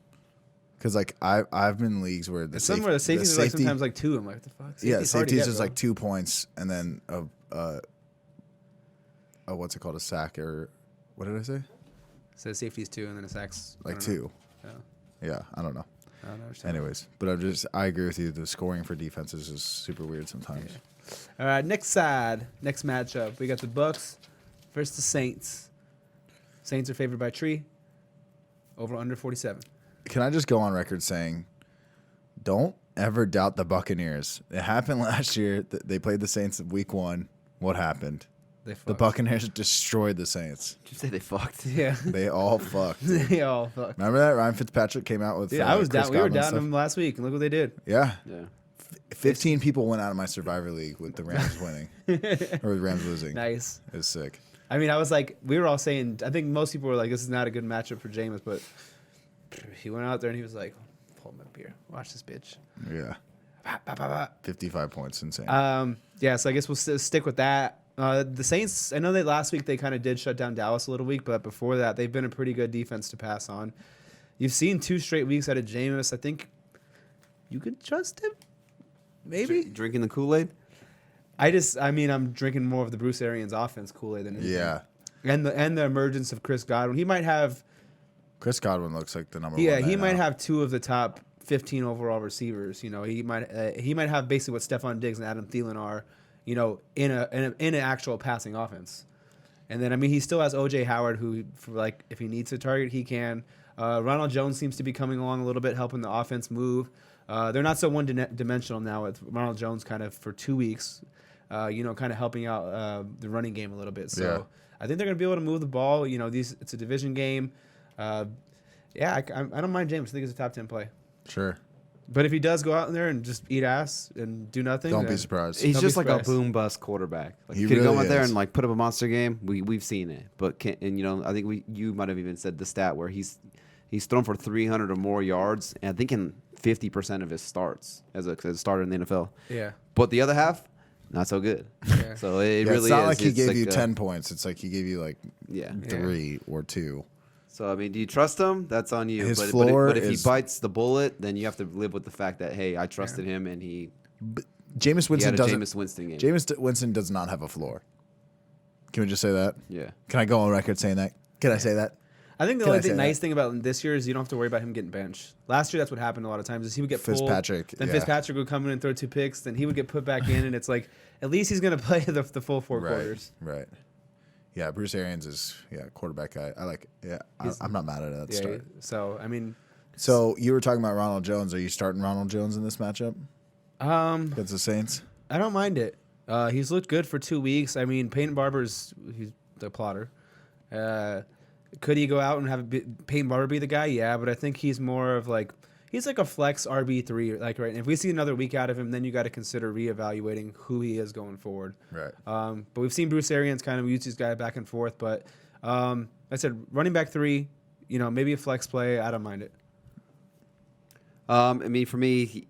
Because like I've been in leagues where the Somewhere the safeties are like sometimes like 2. I'm like, what the fuck? yeah, Safety's hard to safeties get, is bro. like 2 points, and then what's it called, a sack, or what did I say? So safety's 2 and then a sack's I Like don't know. 2. Yeah. Yeah, I don't know. I don't understand. Anyways, but I agree with you. The scoring for defenses is super weird sometimes. All right, next matchup. We got the Bucks versus the Saints. Saints are favored by 3. Over under 47. Can I just go on record saying, don't ever doubt the Buccaneers. It happened last year. They played the Saints in week 1. What happened? They The fucked. Buccaneers destroyed the Saints. Did you say they fucked? Yeah. They all fucked. They all fucked. Remember that? Ryan Fitzpatrick came out with Yeah, I was Chris down. We were Godwin down stuff? them last week, and look what they did. Yeah. Yeah. 15 people went out of my Survivor League with the Rams winning. Or the Rams losing. Nice. It was sick. I mean, I was like, we were all saying, I think most people were like, this is not a good matchup for Jameis, but he went out there and he was like, hold my beer. Watch this bitch. Yeah. Bah, bah, bah, bah. 55 points. Insane. Yeah, so I guess we'll stick with that. The Saints, I know that last week they kind of did shut down Dallas a little week, but before that, they've been a pretty good defense to pass on. You've seen 2 straight weeks out of Jameis. I think you could trust him, maybe. Drinking the Kool-Aid? I'm drinking more of the Bruce Arians offense Kool-Aid than anything. yeah. And the emergence of Chris Godwin. He might have Chris Godwin looks like the number one. he man might now. have 2 of the top 15 overall receivers. You know, he might have basically what Stephon Diggs and Adam Thielen are. You know, in an actual passing offense. And then I mean, he still has OJ Howard, who for like if he needs to target, he can. Ronald Jones seems to be coming along a little bit, helping the offense move. They're not so one-dimensional now with Ronald Jones kind of for 2 weeks. You know, kind of helping out the running game a little bit. So I think they're going to be able to move the ball. You know, it's a division game. I don't mind James. I think it's a top 10 play. Sure. But if he does go out in there and just eat ass and do nothing, Don't be surprised. He's Don't just be like a surprised. boom bust quarterback. Like He he could really go out there is. and like put up a monster game. We've seen it, but and you know I think you might have even said the stat where he's thrown for 300 or more yards, and I think in 50% of his starts as a starter in the NFL. Yeah. But the other half, not so good. Yeah. So it Yeah, really it's not is. like he It's gave you a- 10 points. It's like he gave you like Yeah. 3 or 2. So I mean, do you trust him? That's on you. His but floor if he is- bites the bullet, then you have to live with the fact that hey, I trusted him and he Jameis had Winston a doesn't. Jameis Winston game. Jameis Winston does not have a floor. Can we just say that? Yeah. Can I go on record saying that? Can I say that? I think the Can I only say nice that? thing about this year is you don't have to worry about him getting benched. Last year, that's what happened a lot of times. Is he would get pulled. Fitzpatrick, Then yeah. Fitzpatrick would come in and throw 2 picks. Then he would get put back in, and it's like at least he's going to play the full 4 quarters. Right. Yeah, Bruce Arians is quarterback guy. I like. Yeah, I'm not mad at that Yeah. start. So I mean, So you were talking about Ronald Jones. Are you starting Ronald Jones in this matchup against the Saints? I don't mind it. He's looked good for 2 weeks. I mean, Peyton Barber's he's the plotter. Could he go out and have Peyton Barber be the guy? Yeah, but I think he's more of like he's like a flex RB3. Like right, and if we see another week out of him, then you got to consider reevaluating who he is going forward. Right. But we've seen Bruce Arians kind of use these guys back and forth. But I said running back 3, you know, maybe a flex play. I don't mind it. I mean, for me,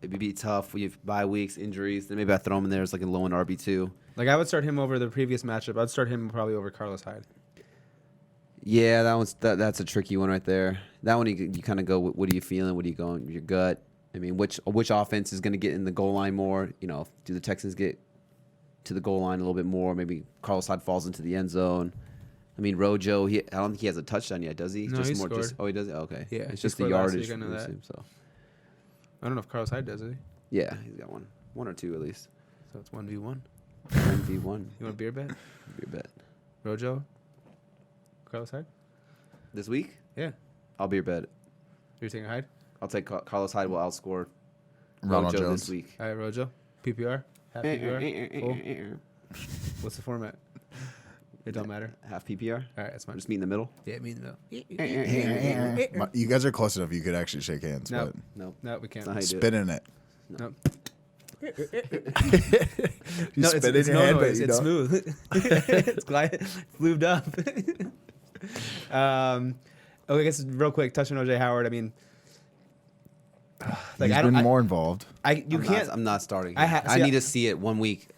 it would be tough. We have bye weeks, injuries. Then maybe I throw him in there as like a low end RB2. Like I would start him over the previous matchup. I'd start him probably over Carlos Hyde. Yeah, that's a tricky one right there. That one you kind of go, what are you feeling? What are you going? Your gut. I mean, which offense is going to get in the goal line more? You know, do the Texans get to the goal line a little bit more? Maybe Carlos Hyde falls into the end zone. I mean, Rojo, I don't think he has a touchdown yet, does he? No, he scored. Oh, he does? Okay. Yeah, It's he just the scored last yardage. week, I know that. from him, so. I don't know if Carlos Hyde does it. Yeah, he's got one or two at least. So it's 1v1. 1v1. You want a beer bet? Your bet. Rojo? Carlos Hyde? This week, Yeah. I'll be your bet. You're taking Hyde? I'll take Carlos Hyde will outscore Ronald Rojo Jones. this week. All right, Rojo. PPR? Half PPR? Full? What's the format? It don't matter. Half PPR. All right, that's fine. Just meet in the middle. Yeah, me though. You guys are close enough. You could actually shake hands. No. But No, No, we can't. that's not how you do spit in it. No. You No, spit it's in your no hand, but noise. you It's don't. smooth. It's lubed up. Okay, I guess real quick, touching OJ Howard. I mean, He's been more involved. I'm not starting. I need to see it 1 week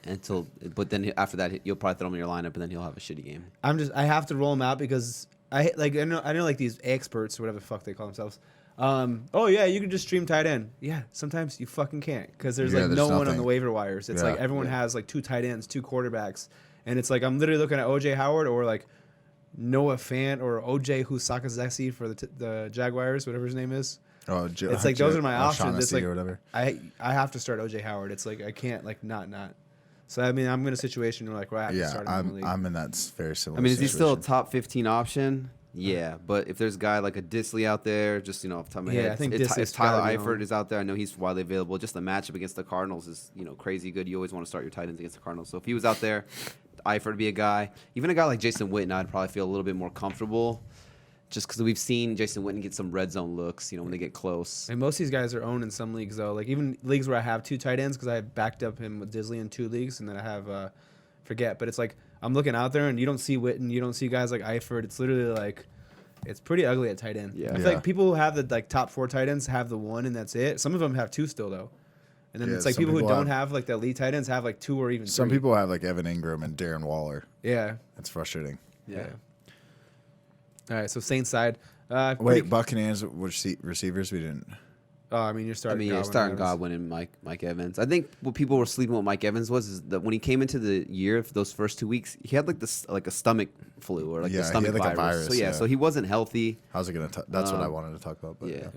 but then after that you'll probably throw him in your lineup, and then he'll have a shitty game. I have to roll him out because I know like these experts or whatever the fuck they call themselves. Oh yeah, you can just stream tight end. Yeah, sometimes you fucking can't because there's Yeah, like there's no one on nothing. the waiver wires. It's Yeah. like everyone has like 2 tight ends, 2 quarterbacks, and it's like I'm literally looking at OJ Howard or like Noah Fant or OJ Husakazesi for the Jaguars, whatever his name is. Oh, It's like those are my options. It's like or whatever. I have to start OJ Howard. It's like I can't like not. So I mean I'm in a situation where like where I have to Yeah, start him in the league. I'm in that very similar. I mean, is he still a situation. top 15 option? Yeah, but if there's a guy like a Disley out there, just off the top of my Yeah, head, I think if Disley's Tyler gotta be Eifert on. is out there, I know he's widely available. Just the matchup against the Cardinals is crazy good. You always want to start your tight ends against the Cardinals. So if he was out there, Eifert would be a guy. Even a guy like Jason Witten, I'd probably feel a little bit more comfortable, just because we've seen Jason Witten get some red zone looks, when they get close. And most of these guys are owned in some leagues though. Like even leagues where I have 2 tight ends because I have backed up him with Disley in 2 leagues, and then I have forget. But it's like I'm looking out there and you don't see Witten, you don't see guys like Eifert. It's literally like it's pretty ugly at tight end. Yeah. I feel like people who have the like top 4 tight ends have the 1 and that's it. Some of them have 2 still though. And then Yeah, it's like some people who people don't have like the elite tight ends have like 2 or even 3. Some people have like Evan Ingram and Darren Waller. Yeah. That's frustrating. Yeah. All right, so Saints side. Wait, Buccaneers receivers? We didn't. Oh, I mean, you're starting. You're starting Godwin and Mike Evans. I think what people were sleeping with Mike Evans is that when he came into the year, for those first 2 weeks, he had like a stomach flu or like Yeah, the he stomach had like a virus. virus, yeah. So he wasn't healthy. How's it gonna? That's what I wanted to talk about. But Yeah.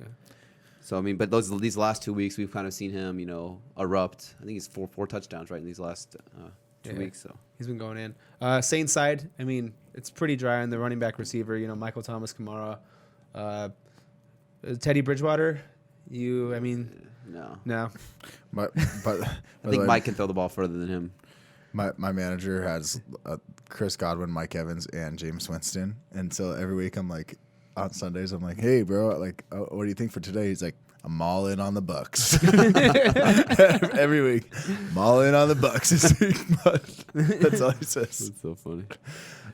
So I mean, but these last 2 weeks, we've kind of seen him, erupt. I think he's four touchdowns right in these last 2 weeks. So he's been going in. Saints side, I mean, it's pretty dry on the running back receiver. Michael Thomas, Kamara, Teddy Bridgewater. No. But I think Mike can throw the ball further than him. My manager has Chris Godwin, Mike Evans, and James Winston, and so every week I'm like, on Sundays I'm like, hey bro, like, what do you think for today? He's like, I'm all in on the Bucks. Every week, I'm all in on the Bucks this week. But that's all he says. That's so funny.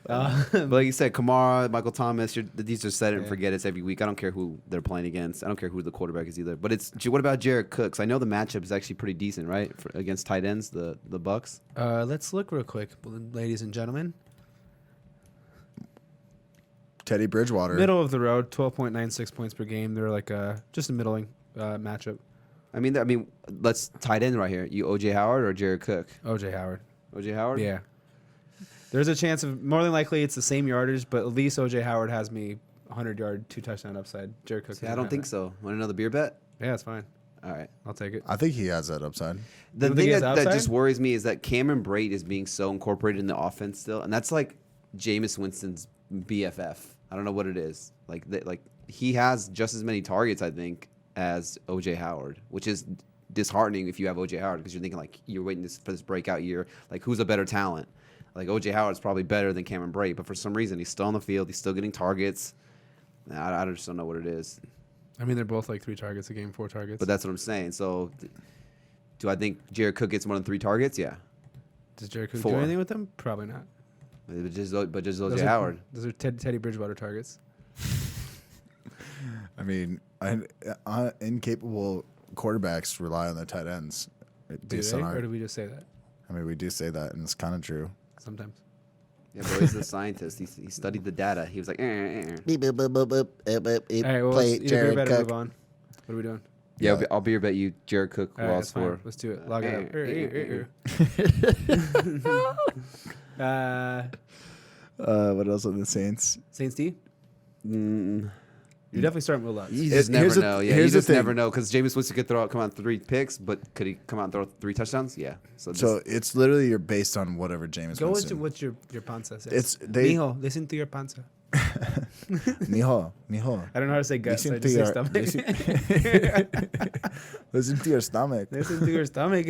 But like you said, Kamara, Michael Thomas, these are set it and forget it's every week. I don't care who they're playing against. I don't care who the quarterback is either. But what about Jared Cook? 'Cause I know the matchup is actually pretty decent, right, against tight ends, the Bucks. Let's look real quick, ladies and gentlemen. Teddy Bridgewater. Middle of the road, 12.96 points per game. They're like just a middling matchup. I mean, let's tight end right here. You OJ Howard or Jared Cook? OJ Howard. OJ Howard? Yeah. There's a chance of more than likely it's the same yardage, but at least OJ Howard has me 100-yard, 2-touchdown upside. Jared Cook. I don't think so. Want another beer bet? Yeah, it's fine. All right, I'll take it. I think he has that upside. The thing that just worries me is that Cameron Brate is being so incorporated in the offense still, and that's like Jameis Winston's BFF. I don't know what it is. Like he has just as many targets, I think, as OJ Howard, which is disheartening if you have OJ Howard because you're thinking like you're waiting for this breakout year. Like who's a better talent? Like OJ Howard's probably better than Cameron Brate, but for some reason he's still on the field. He's still getting targets. I just don't know what it is. I mean, they're both like 3 targets a game, 4 targets. But that's what I'm saying. So, do I think Jared Cook gets more than 3 targets? Yeah. Does Jared Cook 4. do anything with them? Probably not. But just OJ Howard. Those are Teddy Bridgewater targets. I mean, incapable quarterbacks rely on their tight ends. Do they? Or do we just say that? I mean, we do say that, and it's kind of true. Sometimes. Yeah, but he's a scientist. He studied the data. He was like, Beep, boop, boop, boop, boop, boop, beep, all right, well, play Jared better Cook. move on. What are we doing? Yeah, I'll beer bet you Jared Cook All right, will that's fine. score. Let's do it. Log it up. What else on the Saints? Saints D? Mm. You're definitely starting with luck. You just never know. Yeah, you here's the just thing. never know because Jameis Winston could come out 3 picks, but could he come out and throw 3 touchdowns? Yeah. So it's literally you're based on whatever Jameis Go Winston. into what your panza says. It's they. Mijo, listen to your panza. Mijo. I don't know how to say guts. I Listen just to say your stomach. listen to your stomach. Listen to your stomach.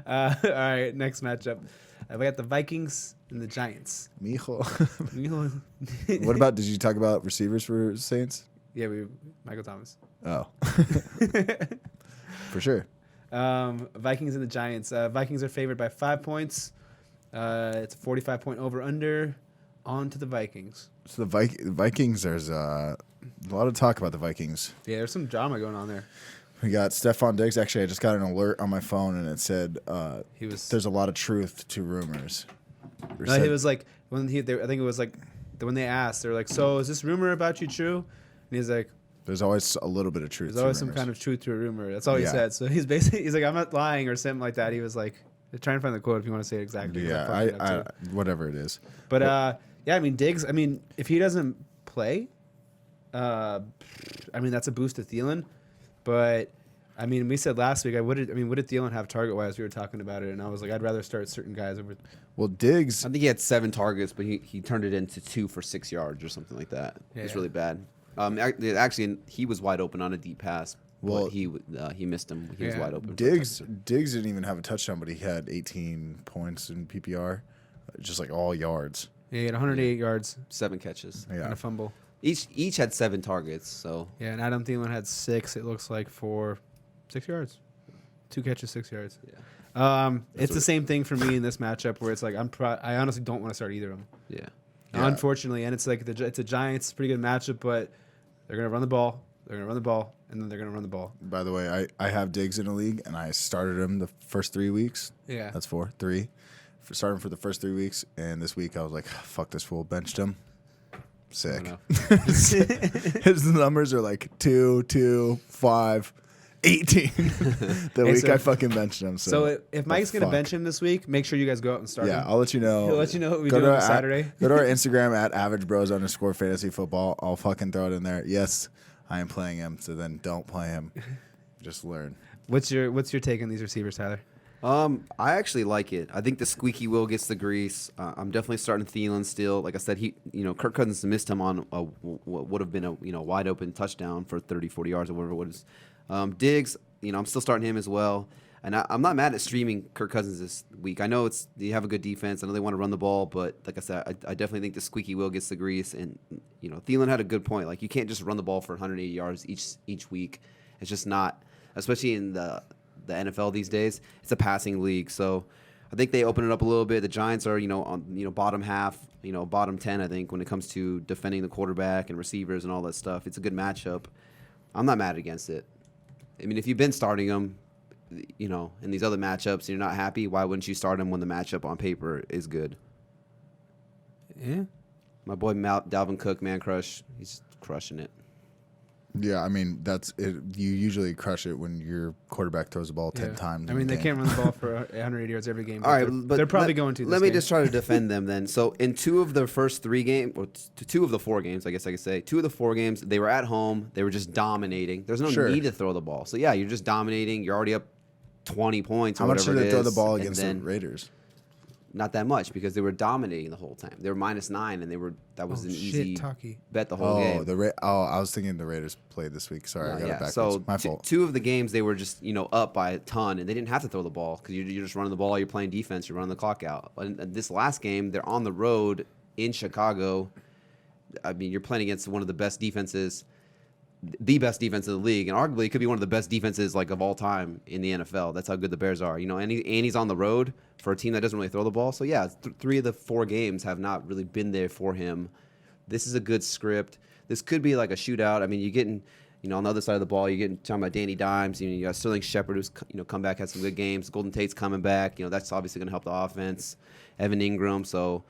All right, next matchup. We got the Vikings and the Giants. Mijo. Mijo. What about? Did you talk about receivers for Saints? Yeah, Michael Thomas. Oh, for sure. Vikings and the Giants. Vikings are favored by 5 points. It's a 45-point over/under. On to the Vikings. So the Vikings. There's a lot of talk about the Vikings. Yeah, there's some drama going on there. We got Stephon Diggs. Actually, I just got an alert on my phone, and it said there's a lot of truth to rumors. No, he was like I think it was like when they asked, they were like, "So is this rumor about you true?" And he's like, "There's always a little bit of truth. There's always some kind of truth to a rumor." That's all he said. So he's like, "I'm not lying" or something like that. He was like, "Try and find the quote if you want to say it exactly." Yeah, I whatever it is. But yeah, I mean Diggs. I mean, if he doesn't play, I mean that's a boost to Thielen. But I mean, we said last week, what did Thielen have target wise? We were talking about it, and I was like, I'd rather start certain guys over. Well, Diggs. I think he had 7 targets, but he turned it into 2 for 6 yards or something like that. Yeah. It was really bad. Actually, he was wide open on a deep pass. Well, he missed him. He was wide open. Diggs didn't even have a touchdown, but he had 18 points in PPR, just like all yards. Yeah, he had 108 yards, 7 catches, and a fumble. Each had 7 targets. So yeah, and Adam Thielen had 6. It looks like for 6 yards, 2 catches, 6 yards. Yeah. It's the same thing for me in this matchup where it's like I honestly don't want to start either of them. Yeah. Unfortunately, and it's like it's a Giants pretty good matchup, but they're gonna run the ball. They're gonna run the ball, and then they're gonna run the ball. By the way, I have Diggs in a league, and I started him the first 3 weeks. Yeah, that's 3. Started him for the first 3 weeks, and this week I was like, fuck this fool, benched him. Sick. His numbers are like 2, 2, 5, 18. I fucking benched him. So if Mike's going to bench him this week, make sure you guys go out and start him. Yeah, I'll let you know. He'll let you know what we do on Saturday. Go to our Instagram at @AverageBros_fantasyfootball. I'll fucking throw it in there. Yes, I am playing him, so then don't play him. Just learn. What's your take on these receivers, Tyler? I actually like it. I think the squeaky wheel gets the grease. I'm definitely starting Thielen still. Like I said, Kirk Cousins missed him on what would have been a wide open touchdown for 30, 40 yards or whatever it was. Diggs, I'm still starting him as well. And I'm not mad at streaming Kirk Cousins this week. I know they have a good defense. I know they want to run the ball, but like I said, I definitely think the squeaky wheel gets the grease. And Thielen had a good point. Like you can't just run the ball for 180 yards each week. It's just not, especially in the NFL these days. It's a passing league, so I think they open it up a little bit. The Giants are on bottom half, bottom 10. I think when it comes to defending the quarterback and receivers and all that stuff, it's a good matchup. I'm not mad against it. I mean, if you've been starting them, in these other matchups, and you're not happy, why wouldn't you start them when the matchup on paper is good? Yeah. My boy Dalvin Cook, man crush, he's crushing it. Yeah, I mean, that's it. You usually crush it when your quarterback throws the ball 10 times. I mean, they can't run the ball for 180 yards every game. All right, but they're probably going to. Let me just try to defend them then. So in 2 of the first 3 games, or 2 of the 4 games, I guess I could say, 2 of the 4 games, they were at home. They were just dominating. There's no need to throw the ball. So yeah, you're just dominating. You're already up 20 points. How much did they throw the ball against the Raiders? Not that much because they were dominating the whole time. They were -9, and that was an easy bet the whole game. I was thinking the Raiders played this week. Sorry, I got it backwards. So my fault. 2 of the games they were just up by a ton, and they didn't have to throw the ball because you're just running the ball. You're playing defense. You're running the clock out. And this last game, they're on the road in Chicago. I mean, you're playing against one of the best defenses. The best defense in the league, and arguably it could be one of the best defenses like of all time in the NFL. That's how good the Bears are, and he's on the road for a team that doesn't really throw the ball. So yeah, 3 of the 4 games have not really been there for him. This is a good script. This could be like a shootout. I mean, you're getting, on the other side of the ball, you're talking about Danny Dimes. You got Sterling Shepard, who's come back, had some good games. Golden Tate's coming back. That's obviously going to help the offense. Evan Ingram. So,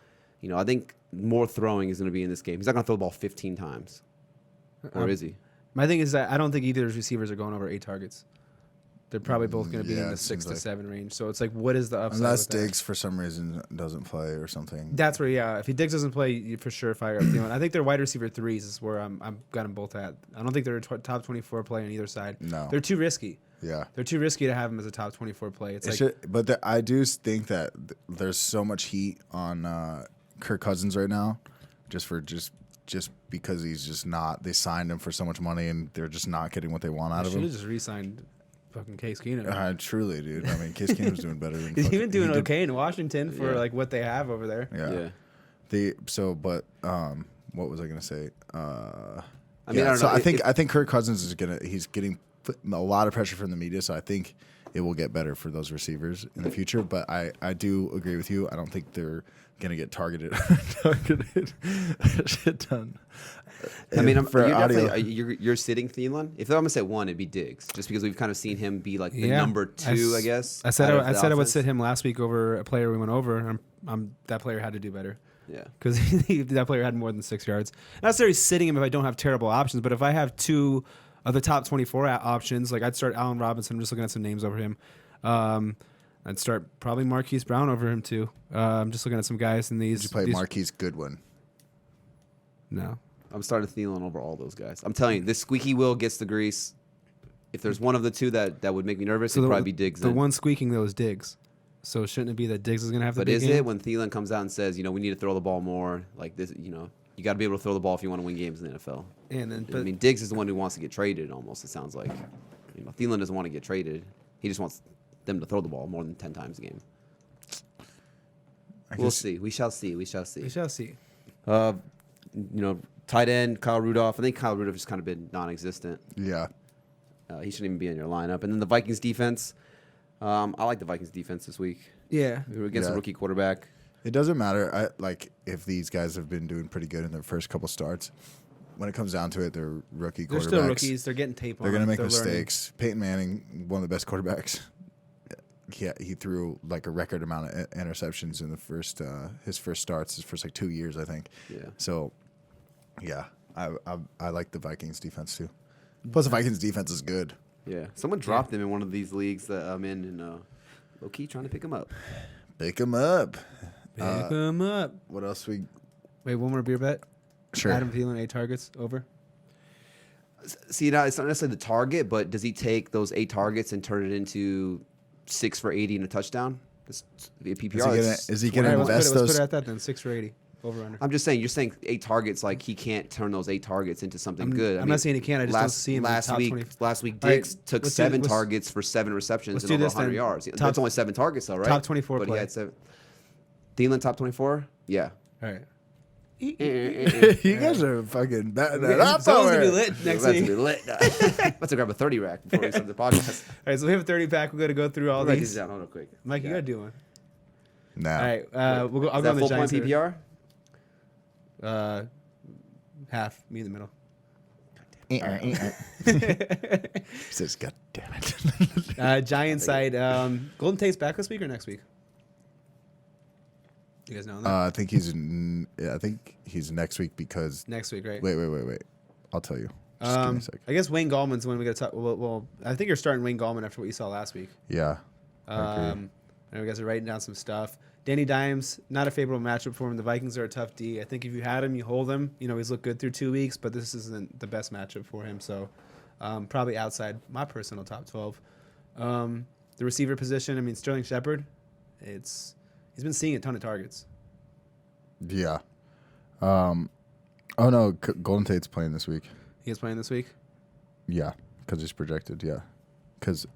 I think more throwing is going to be in this game. He's not going to throw the ball 15 times, or is he? My thing is that I don't think either of those receivers are going over 8 targets. They're probably both going to be in the 6 to 7 range. So it's like, what is the upside? Unless Diggs for some reason doesn't play or something. That's where, if Diggs doesn't play, you for sure fire up Thielen. I think their wide receiver 3s is where I'm got them both at. I don't think they're a top 24 play on either side. No, they're too risky. Yeah, they're too risky to have them as a top 24 play. I do think that there's so much heat on Kirk Cousins right now, just because he's just not. They signed him for so much money, and they're just not getting what they want out of him. Should have just re-signed fucking Case Keenum. Truly, dude. I mean, Case Keenum's doing better than. He's even doing okay in Washington for like what they have over there. Yeah. What was I gonna say? I don't know. I think Kirk Cousins he's getting a lot of pressure from the media, so I think it will get better for those receivers in the future. But I do agree with you. I don't think they're gonna get targeted shit ton. I mean, you're sitting Thielen. If I'm gonna say one, it'd be Diggs, just because we've kind of seen him be like the number 2, I guess. I said I would sit him last week over a player we went over. That player had to do better. Yeah, because that player had more than 6 yards. Not necessarily sitting him if I don't have terrible options, but if I have 2 of the top 24 options, like I'd start Allen Robinson. I'm just looking at some names over him. I'd start probably Marquise Brown over him too. I'm just looking at some guys in these. Did you play Marquise Goodwin? No. I'm starting Thielen over all those guys. I'm telling you, this squeaky wheel gets the grease. If there's one of the 2 that would make me nervous, it'd probably be Diggs. The one squeaking though is Diggs. So shouldn't it be that Diggs is going to have the big game? But is it when Thielen comes out and says, we need to throw the ball more, like this, you got to be able to throw the ball if you want to win games in the NFL. And then, Diggs is the one who wants to get traded almost, it sounds like. Thielen doesn't want to get traded. He just wants them to throw the ball more than 10 times a game. We'll see. We shall see. We shall see. Tight end, Kyle Rudolph. I think Kyle Rudolph has kind of been non-existent. Yeah. He shouldn't even be in your lineup. And then the Vikings defense. I like the Vikings defense this week. Yeah. Against a rookie quarterback. It doesn't matter. If these guys have been doing pretty good in their first couple starts. When it comes down to it, they're rookie quarterbacks. They're still rookies. They're getting tape on. They're going to make mistakes. Peyton Manning, one of the best quarterbacks. He threw like a record amount of interceptions in the his first starts, his first 2 years, I think. Yeah. So, yeah, I like the Vikings defense too. Plus, the Vikings defense is good. Yeah. Someone dropped him in one of these leagues that I'm in, and low key trying to pick him up. Pick him up. Pick him up. What else Wait, one more beer bet. Sure. Adam Thielen 8 targets over. See, now it's not necessarily the target, but does he take those 8 targets and turn it into 6 for 80 and a touchdown? That's via PPR. Is he going to invest let's those? put it at that then. 6 for 80 over under. I'm just saying, you're saying 8 targets, like he can't turn those 8 targets into something good. I'm not saying he can't. I just don't see him last in the top week. 20. Last week, All right, Diggs took let's 7 targets for 7 receptions and over 100 yards. That's only 7 targets, though, right? Top 24 But play. he had 7. Thielen top 24. Yeah. All right. You guys are fucking betting that up. Someone's gonna be over. lit next About week. to be lit. About to grab a 30 rack before we start the podcast. All right, so we have a 30 pack. We're gonna go through all Write these. these down real quick. Mike, you gotta do one. Nah. All right, we'll go. I'll Is go that on the full point Giants. PPR? Half. Me in the middle. He says, "God damn it." Giants side. Golden Tate's back this week or next week? You guys know that? I think he's. I think he's next week because. Next week, right? Wait. I'll tell you. Just give me a second. I guess Wayne Gallman's when we got to talk. Well, I think you're starting Wayne Gallman after what you saw last week. Yeah. I agree. I know you guys are writing down some stuff. Danny Dimes, not a favorable matchup for him. The Vikings are a tough D. I think if you had him, you hold him. You know, he's looked good through 2 weeks, but this isn't the best matchup for him. So probably outside my personal top 12. The receiver position, I mean, Sterling Shepard, he's been seeing a ton of targets. Yeah. Oh no, Golden Tate's playing this week. He is playing this week? Yeah, because he's projected. Yeah. Because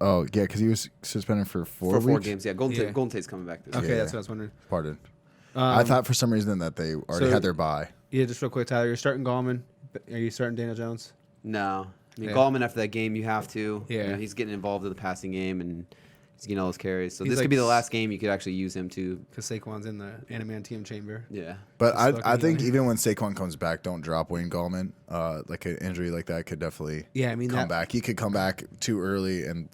he was suspended for 4 For 4 weeks. games, yeah. Golden Tate's coming back this week. Okay, Yeah. that's what I was wondering. Pardon. I thought for some reason that they already so- had their bye. Yeah, just real quick, Tyler. You're starting Gallman. Are you starting Daniel Jones? No. I mean, Yeah. Gallman, after that game, you have to. Yeah. You know, he's getting involved in the passing game, and he's getting all his carries. So He's this like could be the last game you could actually use him to. Because Saquon's in the adamantium chamber. Yeah. But Just I fucking think yelling. even when Saquon comes back, don't drop Wayne Gallman. Like an injury like that could definitely Yeah, I mean, come back. He could come back too early and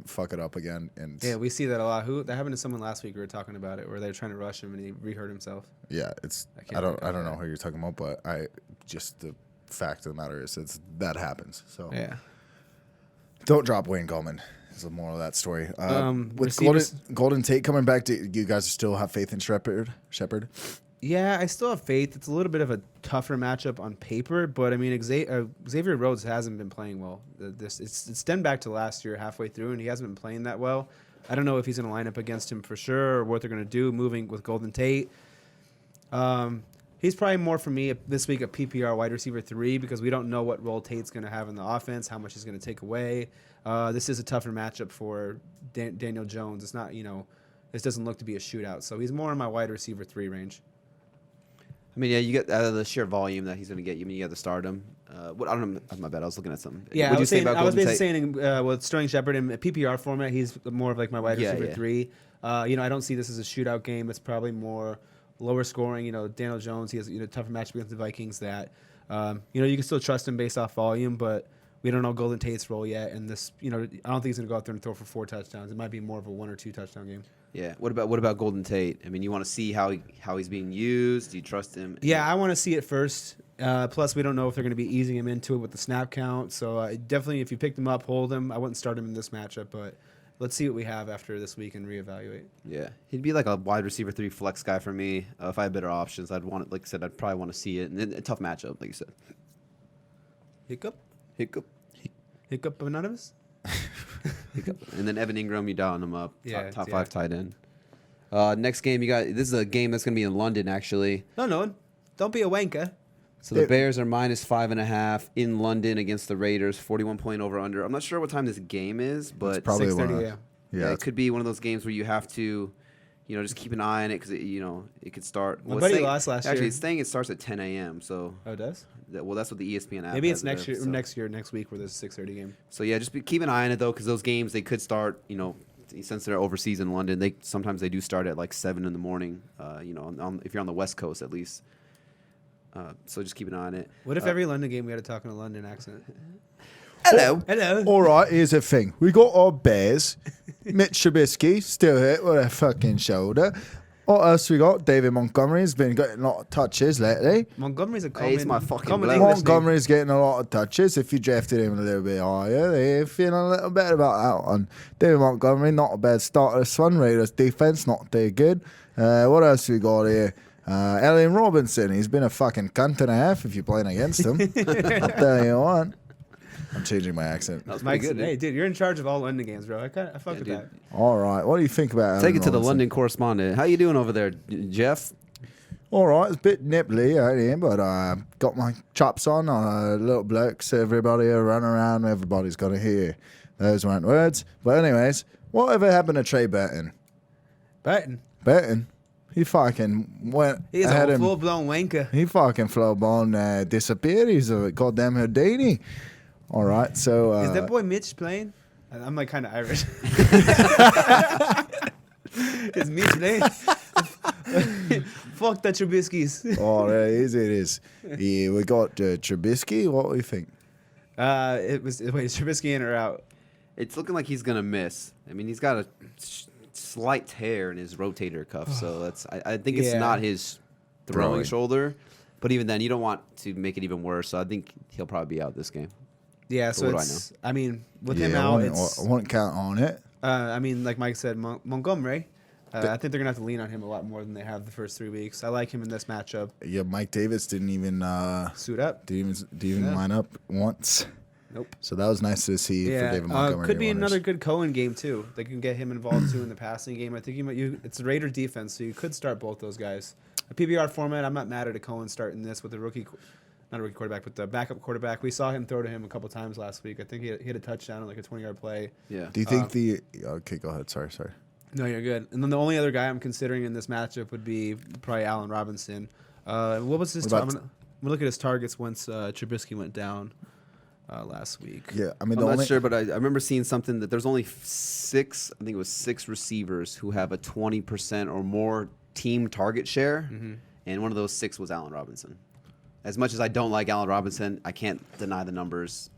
fuck it up again. And Yeah, we see that a lot. That happened to someone last week. We were talking about it, where they were trying to rush him and he re-hurt himself. yeah, it's I can't I think of don't know that. who you're talking about, but the fact of the matter is that happens. So Yeah. don't drop Wayne Gallman. Is the moral of that story. With Receivers- Golden Tate coming back, do you guys still have faith in Shepard? Yeah, I still have faith. It's a little bit of a tougher matchup on paper, but I mean, Xavier Rhodes hasn't been playing well. It's stemmed back to last year halfway through, and he hasn't been playing that well. I don't know if he's going to line up against him for sure or what they're going to do moving with Golden Tate. He's probably more for me this week a PPR wide receiver 3 because we don't know what role Tate's going to have in the offense, how much he's going to take away. This is a tougher matchup for Daniel Jones. It's not, this doesn't look to be a shootout. So he's more in my wide receiver 3 range. I mean, yeah, you get out of the sheer volume that he's going to get. You mean you got the stardom. I don't know. My bad. I was looking at something. Yeah, What'd I you was say about I was Golden basically Tate? saying with Sterling Shepard in a PPR format, he's more of like my wide receiver Yeah. 3. I don't see this as a shootout game. It's probably more lower scoring. Daniel Jones, he has a tougher matchup against the Vikings that, you can still trust him based off volume, but we don't know Golden Tate's role yet. And this, I don't think he's going to go out there and throw for 4 touchdowns. It might be more of a 1 or 2 touchdown game. Yeah. What about Golden Tate? I mean, you want to see how he's being used. Do you trust him? Yeah, I want to see it first. Plus, we don't know if they're going to be easing him into it with the snap count. So definitely, if you picked him up, hold him. I wouldn't start him in this matchup, but let's see what we have after this week and reevaluate. Yeah, he'd be like a wide receiver 3 flex guy for me. If I had better options, I'd want it. Like I said, I'd probably want to see it. And then a tough matchup, like you said. Hiccup anonymous. And then Evan Ingram, you dialing him up. Yeah, top yeah. 5 tight end. Next game, you got. This is a game that's gonna be in London, actually. No, don't be a wanker. So the Bears are -5.5 in London against the Raiders. 41-point over under. I'm not sure what time this game is, but Probably 6:30 one. a.m. Yeah, it could be one of those games where you have to, just keep an eye on it because it could start. My it's buddy saying- lost last Actually, year. it's saying it starts at 10 a.m. So Oh, it does? that's what the ESPN app. Maybe has it's it next up, year. so. Next week, where there's a 6:30 game. So yeah, just keep an eye on it though, because those games they could start. Since they're overseas in London, sometimes they do start at like 7 in the morning. If you're on the West Coast at least. So just keep an eye on it. What if every London game we had to talk in a London accent? Hello. Hello. All right, here's the thing. We got our Bears. Mitch Trubisky still hit with a fucking shoulder. What else we got? David Montgomery's been getting a lot of touches lately. Montgomery's a Hey, he's my fucking bloke. English name. Montgomery's getting a lot of touches. If you drafted him a little bit higher, they're feeling a little better about that one. David Montgomery, not a bad starter this one. Raiders defense, not too good. What else we got here? Allen Robinson, he's been a fucking cunt and a half if you're playing against him. I'll tell you what. I'm changing my accent. That was pretty Mike's, good, dude. hey, dude, you're in charge of all London games, bro. I fuck with dude. that. All right. What do you think about Take Alan it to the Robinson? London correspondent. How you doing over there, Jeff? All right. It's a bit nipply out here, but I got my chops on. Little blokes, everybody run around. Everybody's got to hear. Those weren't words. But anyways, whatever happened to Trey Burton? Burton? He fucking went He's ahead a and full-blown wanker. he fucking flew on disappeared. He's a goddamn Houdini. All right, so Is that boy Mitch playing? I'm like kind of Irish. Is Mitch playing? Fuck the Trubisky's. oh, it is. Yeah, we got Trubisky. What do you think? It was wait, is Trubisky in or out? It's looking like he's gonna miss. I mean, he's got a slight tear in his rotator cuff, so that's. I think it's Yeah. not his throwing Throwing. shoulder, but even then, you don't want to make it even worse. So I think he'll probably be out this game. Yeah, so what do I it's. I mean, with Yeah, him I out, wouldn't- it's. I wouldn't count on it. I mean, like Mike said, Montgomery. I think they're gonna have to lean on him a lot more than they have the first 3 weeks. I like him in this matchup. Yeah, Mike Davis didn't even Suit up. Yeah. line up once. Nope. So that was nice to see for Yeah, David Montgomery. could be Wonders. another good Cohen game too. They can get him involved too in the passing game. I think it's a Raiders defense, so you could start both those guys. A PBR format, I'm not mad at a Cohen starting this with the not a rookie quarterback, but the backup quarterback. We saw him throw to him a couple times last week. I think he hit a touchdown on like a 20-yard play. Yeah. Do you think okay, go ahead. Sorry. No, you're good. And then the only other guy I'm considering in this matchup would be probably Allen Robinson. What was his? What I'm about gonna look at his targets once Trubisky went down last week. Yeah, I mean, I'm the not only sure, but I remember seeing something that there's only six receivers who have a 20% or more team target share, and one of those six was Allen Robinson. As much as I don't like Allen Robinson, I can't deny the numbers.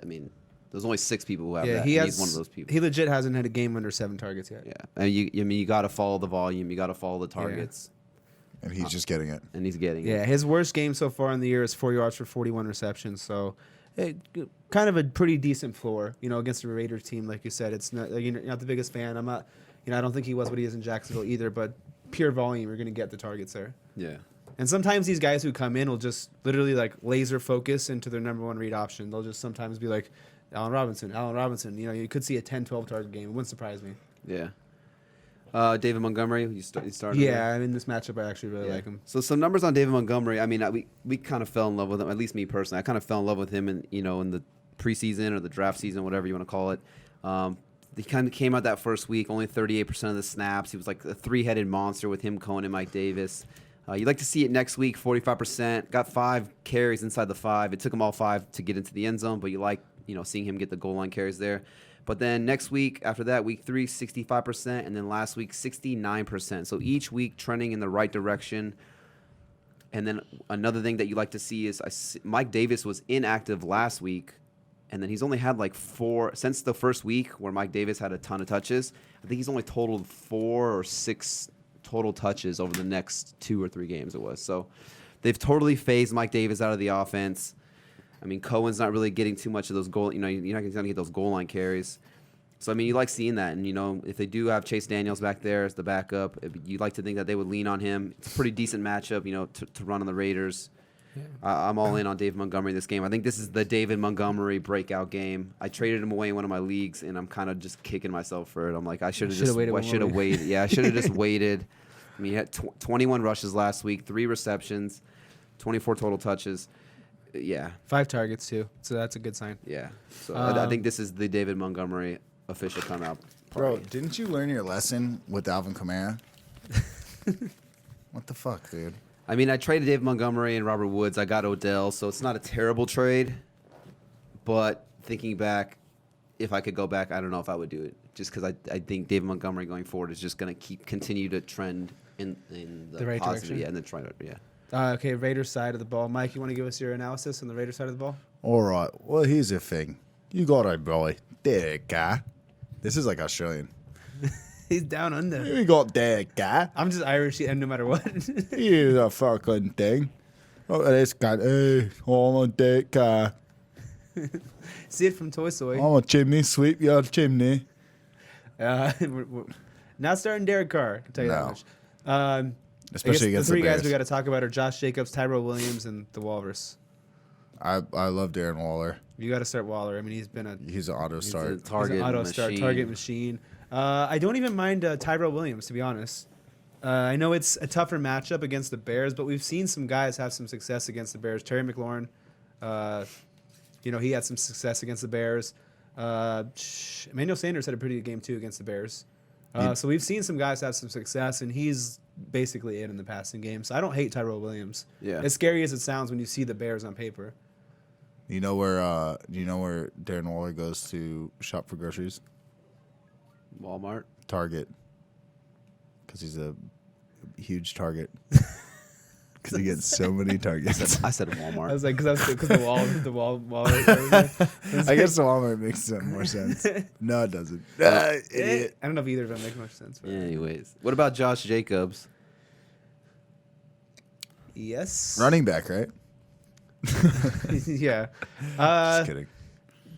I mean, there's only six people who have that. he and has he's one of those people. He legit hasn't had a game under 7 targets yet. Yeah, and you got to follow the volume. You got to follow the targets, and he's just getting it. and he's getting Yeah, it. his worst game so far in the year is 4 yards for 41 receptions. So, kind of a pretty decent floor, against a Raiders team. Like you said, it's not you're not the biggest fan. I'm not, I don't think he was what he is in Jacksonville either. But pure volume, you're going to get the targets there. Yeah. And sometimes these guys who come in will just literally like laser focus into their number one read option. They'll just sometimes be like, Allen Robinson. You could see a 10, 12 target game. It wouldn't surprise me. Yeah. David Montgomery, you started. Yeah, in this matchup, I actually really like him. So some numbers on David Montgomery. I mean, we kind of fell in love with him. At least me personally, I kind of fell in love with him in the preseason or the draft season, whatever you want to call it. He kind of came out that first week, only 38% of the snaps. He was like a 3-headed monster with him, Cohen, and Mike Davis. You'd like to see it next week, 45%. Got 5 carries inside the 5. It took him all 5 to get into the end zone, but you like seeing him get the goal line carries there. But then next week, after that, week 3, 65%, and then last week, 69%. So each week trending in the right direction. And then another thing that you like to see is Mike Davis was inactive last week, and then he's only had like 4 since the first week where Mike Davis had a ton of touches. I think he's only totaled 4 or 6 total touches over the next 2 or 3 games it was. So they've totally phased Mike Davis out of the offense. I mean, Cohen's not really getting too much of those you're not going to get those goal line carries. So, I mean, you like seeing that. And, if they do have Chase Daniels back there as the backup, you'd like to think that they would lean on him. It's a pretty decent matchup, to run on the Raiders. Yeah. I'm all in on David Montgomery this game. I think this is the David Montgomery breakout game. I traded him away in one of my leagues, and I'm kind of just kicking myself for it. I'm like, I should have waited. Yeah, I should have just waited. I mean, he had 21 rushes last week, 3 receptions, 24 total touches. Yeah. 5 targets too, so that's a good sign. Yeah. So I think this is the David Montgomery official timeout. Bro, didn't you learn your lesson with Alvin Kamara? What the fuck, dude? I mean, I traded David Montgomery and Robert Woods. I got Odell, so it's not a terrible trade. But thinking back, if I could go back, I don't know if I would do it. Just because I think David Montgomery going forward is just going to continue to trend in the right positive. direction? Yeah, in the trend. Yeah. Okay, Raiders side of the ball. Mike, you want to give us your analysis on the Raiders side of the ball? All right. Well, here's the thing. You got a boy, that guy. This is like Australian. He's down under. You got that guy. I'm just Irish, and no matter what. Here's a fucking thing. Look at this guy. Hey, I'm a that guy. See it from Toy Story. I'm a chimney. Sweep your chimney. We're not starting Derek Carr. I can tell you that No. much. Especially I guess against the 3 guys Bears. we got to talk about are Josh Jacobs, Tyrell Williams, and the Walrus. I love Darren Waller. You got to start Waller. I mean, He's an auto He's start. a target machine. I don't even mind Tyrell Williams, to be honest. I know it's a tougher matchup against the Bears, but we've seen some guys have some success against the Bears. Terry McLaurin, he had some success against the Bears. Emmanuel Sanders had a pretty good game too against the Bears. So we've seen some guys have some success, and he's basically it in the passing game. So I don't hate Tyrell Williams. Yeah. As scary as it sounds when you see the Bears on paper. You know where Darren Waller goes to shop for groceries? Walmart. Target. Because he's a huge target. Because he gets so many targets. I said Walmart. I was like, because the wall. Right there. I guess the Walmart makes more sense. No, it doesn't. Idiot. I don't know if either of them make much sense. But Anyways, what about Josh Jacobs? yes. Running back, right? Yeah. Just kidding.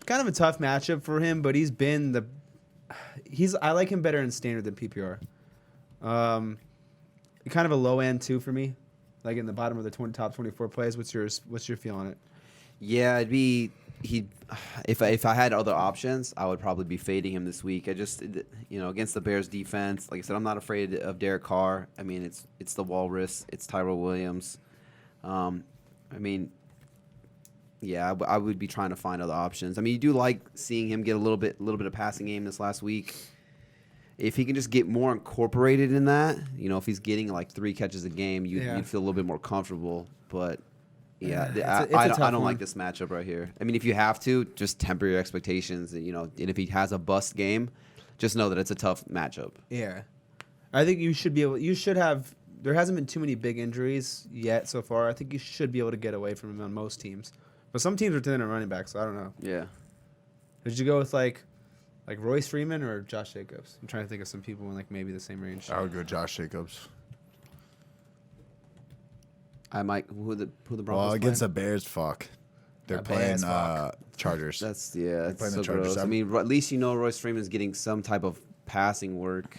Kind of a tough matchup for him, but I like him better in standard than PPR. Kind of a low end too for me, like in the bottom of the top 24 plays. What's your feel on it? Yeah, if I had other options, I would probably be fading him this week. I just against the Bears defense, like I said, I'm not afraid of Derek Carr. I mean, it's the Walrus, it's Tyrell Williams. Yeah, I would be trying to find other options. I mean, you do like seeing him get a little bit of passing game this last week. If he can just get more incorporated in that, if he's getting like 3 catches a game, you'd feel a little bit more comfortable. But yeah, I don't like this matchup right here. I mean, if you have to, just temper your expectations. And if he has a bust game, just know that it's a tough matchup. Yeah, I think you should be able. You should have. There hasn't been too many big injuries yet so far. I think you should be able to get away from him on most teams. But some teams are thin at running back, so I don't know. Yeah. Did you go with like Royce Freeman or Josh Jacobs? I'm trying to think of some people in maybe the same range. I would go Josh Jacobs. I might. Who the Broncos? Well, against play? the Bears, fuck. They're Bears, playing Chargers. That's playing so the Chargers. gross. I mean, at least Royce Freeman's getting some type of passing work.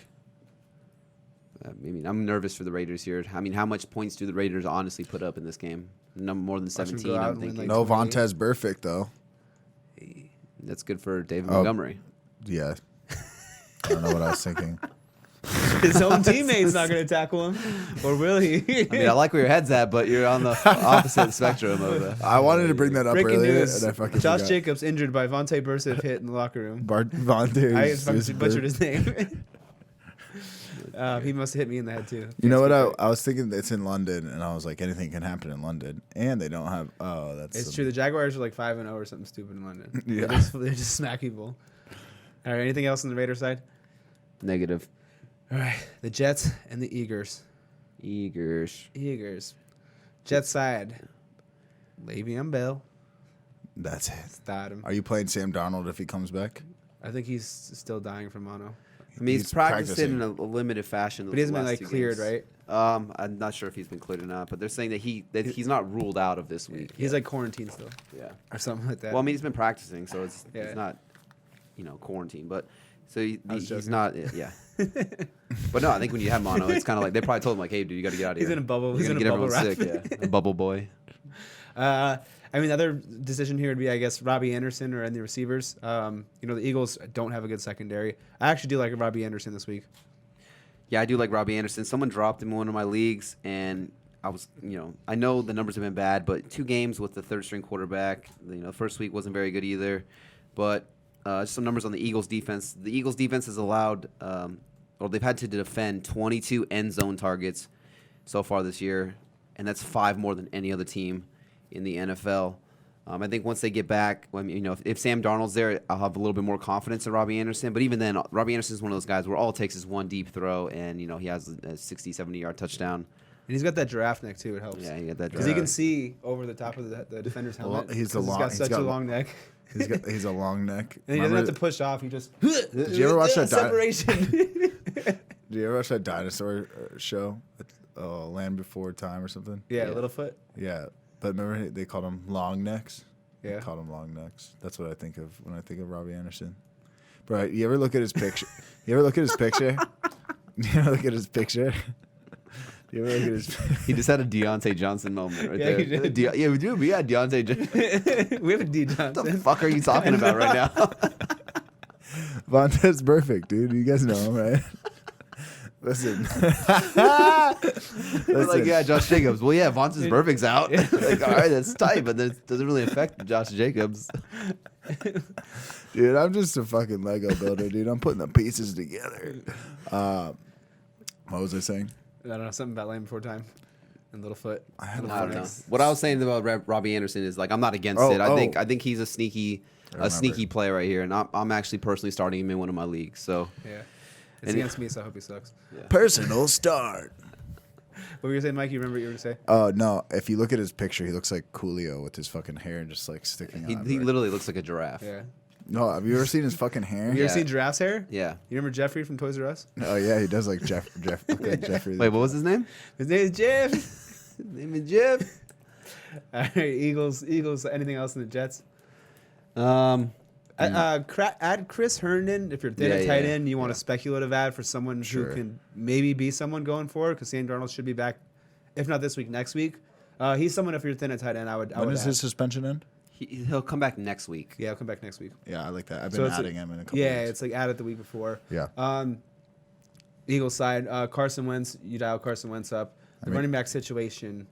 I'm nervous for the Raiders here. I mean, how much points do the Raiders honestly put up in this game? No more than 17, I'm thinking. No Vontez Burfict, though. That's good for David Montgomery. Yeah. I don't know what I was thinking. His own teammate's not going to tackle him, or will he? I mean, I like where your head's at, but you're on the opposite spectrum of it. I wanted to bring that up Breaking earlier, news. and I fucking Josh forgot. Jacobs injured by Vontae Burfict hit in the locker room. Vontez. I just butchered his name. He must have hit me in the head, too. You know what? I was thinking it's in London, and I was like, anything can happen in London. And they don't have... Oh, that's... It's true. The Jaguars are like 5-0 or something stupid in London. Yeah. They just smack people. All right, anything else on the Raiders side? Negative. All right, the Jets and the Eagles. Eagles. Jets side. Le'Veon Bell. That's it. Start him. Are you playing Sam Darnold if he comes back? I think he's still dying from mono. I mean, he's practiced in a limited fashion. But he hasn't been cleared, games. right? I'm not sure if he's been cleared or not, but they're saying that he's not ruled out of this week. He's like quarantined still. Yeah. Or something like that. Well, I mean, he's been practicing, so it's not, quarantine. But so he's not. Yeah. But no, I think when you have mono, it's kind of like they probably told him like, "Hey, dude, you got to get out of here." He's in a bubble. You're He's gonna in a get bubble everyone wrap. sick. Yeah, a bubble boy. I mean, the other decision here would be, I guess, Robbie Anderson or any receivers. The Eagles don't have a good secondary. I actually do like Robbie Anderson this week. Yeah, I do like Robbie Anderson. Someone dropped him in one of my leagues, and I was, I know the numbers have been bad, but 2 games with the third-string quarterback. The first week wasn't very good either. But just some numbers on the Eagles' defense. The Eagles' defense has allowed, or they've had to defend 22 end zone targets so far this year, and that's 5 more than any other team in the NFL. I think once they get back, if Sam Darnold's there, I'll have a little bit more confidence in Robbie Anderson. But even then, Robbie Anderson is one of those guys where all it takes is one deep throw, and he has a 60, 70-yard touchdown. And he's got that giraffe neck, too. It helps. Yeah, he got that because he can see over the top of the defender's helmet. He's got such a long neck. He's a long neck. And he doesn't have to push off. He just... Did you ever watch that separation? Did you ever watch that dinosaur show, Land Before Time or something? Yeah, Littlefoot. Yeah. But remember, they called them long necks? Yeah. They called them long necks. That's what I think of when I think of Robbie Anderson. Bro, you You ever look at his picture? You ever look at his picture? You ever look at his? He just had a Deontay Johnson moment right Yeah, there. he did. Yeah, we do. We had Deontay Johnson. We have a D What the Johnson. fuck are you talking about right now? Vontez perfect, dude. You guys know him, right? Listen. We're like, yeah, Josh Jacobs. Well, yeah, Vontaze Burfict's out. Like, all right, that's tight, but that doesn't really affect Josh Jacobs. Dude, I'm just a fucking Lego builder, dude. I'm putting the pieces together. What was I saying? I don't know, something about Land Before Time and Littlefoot. I don't know. What I was saying about Robbie Anderson is like I'm not against it. I think he's a sneaky player right here, and I'm actually personally starting him in one of my leagues. So Yeah. It's against me, so I hope he sucks. Personal start. What were you saying, Mike? You remember what you were going to say? Oh, no. If you look at his picture, he looks like Coolio with his fucking hair just like sticking out. he literally looks like a giraffe. Yeah. No, have you ever seen his fucking hair? You ever Yeah. seen Giraffe's hair? Yeah. You remember Jeffrey from Toys R Us? Oh, yeah, he does like Jeffrey. Wait, what was his name? His name is Jeff. His name is Jeff. All right, Eagles. Anything else in the Jets? Mm. Add Chris Herndon if you're thin at Yeah, tight yeah, end. You want a speculative ad for someone Sure. who can maybe be someone going forward because Sam Darnold should be back, if not this week, next week. He's someone if you're thin at tight end. I would. When does his suspension end? He'll come back next week. Yeah, I'll come back next week. Yeah, I like that. I've So been it's adding him in a couple Yeah, weeks. it's like added the week before. Yeah. Eagles side, Carson Wentz. You dial Carson Wentz up. The running back situation.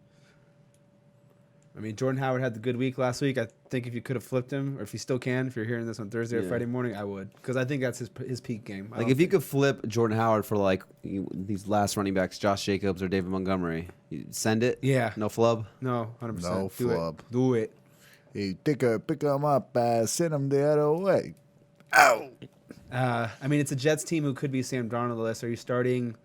I mean, Jordan Howard had the good week last week. I think if you could have flipped him, or if you still can, if you're hearing this on Thursday or Yeah. Friday morning, I would, because I think that's his peak game. Like if you could flip Jordan Howard for like these last running backs, Josh Jacobs or David Montgomery, you send it. Yeah. No flub. No, 100%. No Do flub. It. Do it. He pick him up, send him the other way. Ow! I mean, it's a Jets team who could be Sam Darnold list. Are you starting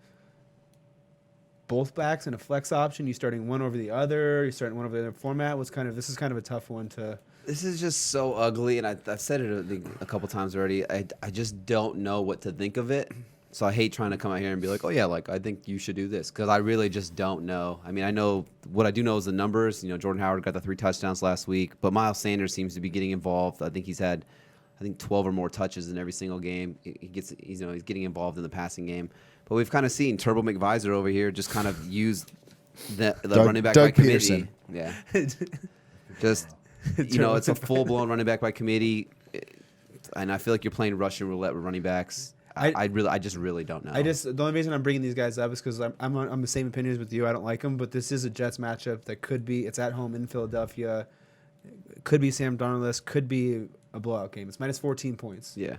both backs in a flex option? You starting one over the other? You starting one over the other format? This is kind of a tough one to. This is just so ugly, and I've said it a couple times already. I just don't know what to think of it. So I hate trying to come out here and be like, oh yeah, like I think you should do this, because I really just don't know. I mean, I know what I do know is the numbers. You know, Jordan Howard got the 3 touchdowns last week, but Miles Sanders seems to be getting involved. I think he's had 12 or more touches in every single game. He's getting involved in the passing game. But we've kind of seen Turbo McVisor over here just kind of use the running back by committee. Peterson. Yeah. Just, it's a full-blown running back by committee. And I feel like you're playing Russian roulette with running backs. I just really don't know. The only reason I'm bringing these guys up is because I'm the same opinions with you. I don't like them, but this is a Jets matchup that could be. It's at home in Philadelphia. Could be Sam Darnold. Could be a blowout game. It's minus 14 points. Yeah.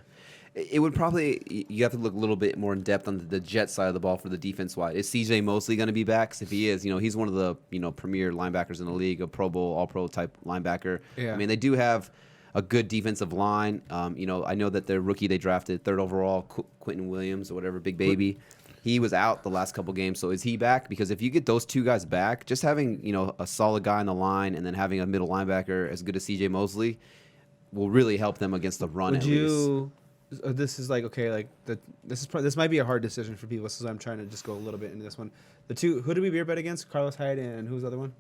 It would probably, you have to look a little bit more in depth on the Jets side of the ball for the defense wide. Is CJ Mosley going to be back? 'Cause if he is, he's one of the premier linebackers in the league, a Pro Bowl, All Pro type linebacker. Yeah. I mean, they do have a good defensive line. I know that their rookie they drafted 3rd overall, Quentin Williams or whatever, big baby. He was out the last couple games, so is he back? Because if you get those two guys back, just having a solid guy on the line and then having a middle linebacker as good as CJ Mosley will really help them against the run. Would at you? This is like okay, like this might be a hard decision for people, so I'm trying to just go a little bit into this one. The two, who did we beer bet against? Carlos Hyde and who's the other one?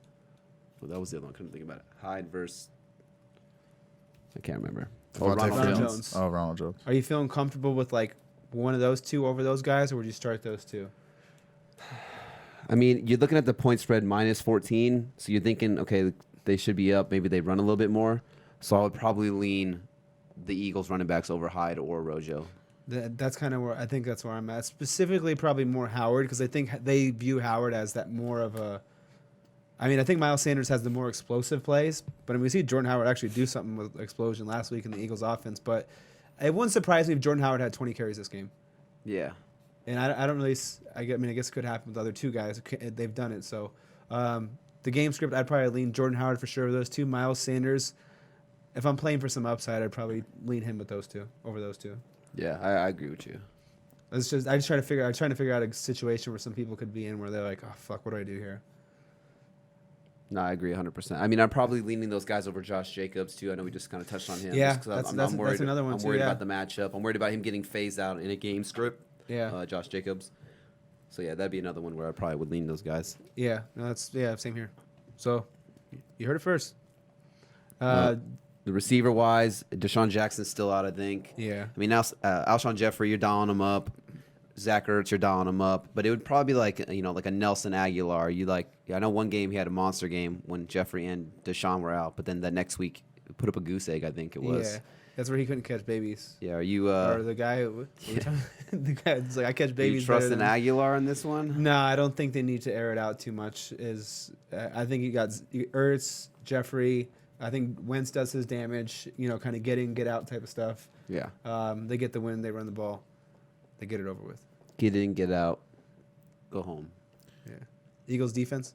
Well, that was the other one. I couldn't think about it. Hyde versus I can't remember. Devontae Ronald Jones. Jones. Oh, Ronald Jones. Are you feeling comfortable with like one of those two over those guys, or would you start those two? I mean, you're looking at the point spread minus 14, so you're thinking, okay, they should be up. Maybe they run a little bit more. So I would probably lean the Eagles running backs over Hyde or Rojo. That's kind of where I think that's where I'm at. Specifically, probably more Howard, because I think they view Howard as that more of a. I mean, I think Miles Sanders has the more explosive plays, but I mean, we see Jordan Howard actually do something with explosion last week in the Eagles offense. But it wouldn't surprise me if Jordan Howard had 20 carries this game. Yeah. And I don't really. I guess it could happen with the other two guys. They've done it. So the game script, I'd probably lean Jordan Howard for sure with those two. Miles Sanders. If I'm playing for some upside, I'd probably lean him with those two over those two. Yeah, I agree with you. I'm trying to figure out a situation where some people could be in where they're like, oh fuck, what do I do here? No, I agree 100%. I mean, I'm probably leaning those guys over Josh Jacobs too. I know we just kind of touched on him. Yeah, just 'cause that's worried, another one I'm too, worried yeah. about the matchup. I'm worried about him getting phased out in a game script. Yeah. Josh Jacobs. So yeah, that'd be another one where I probably would lean those guys. Yeah. No, same here. So you heard it first. The receiver wise, Deshaun Jackson's still out, I think. Yeah. I mean, now Alshon Jeffrey, you're dialing him up. Zach Ertz, you're dialing him up, but it would probably be like like a Nelson Aguilar. I know one game he had a monster game when Jeffrey and Deshaun were out, but then the next week put up a goose egg. I think it was. Yeah, that's where he couldn't catch babies. Yeah, are you? Or the guy, the guy's like, I catch babies. You trust better an than Aguilar in this one? No, I don't think they need to air it out too much. I think you got Ertz, Jeffrey. I think Wentz does his damage. Kind of get out type of stuff. Yeah. They get the win. They run the ball. They get it over with. Get in, get out, go home. Yeah. Eagles defense.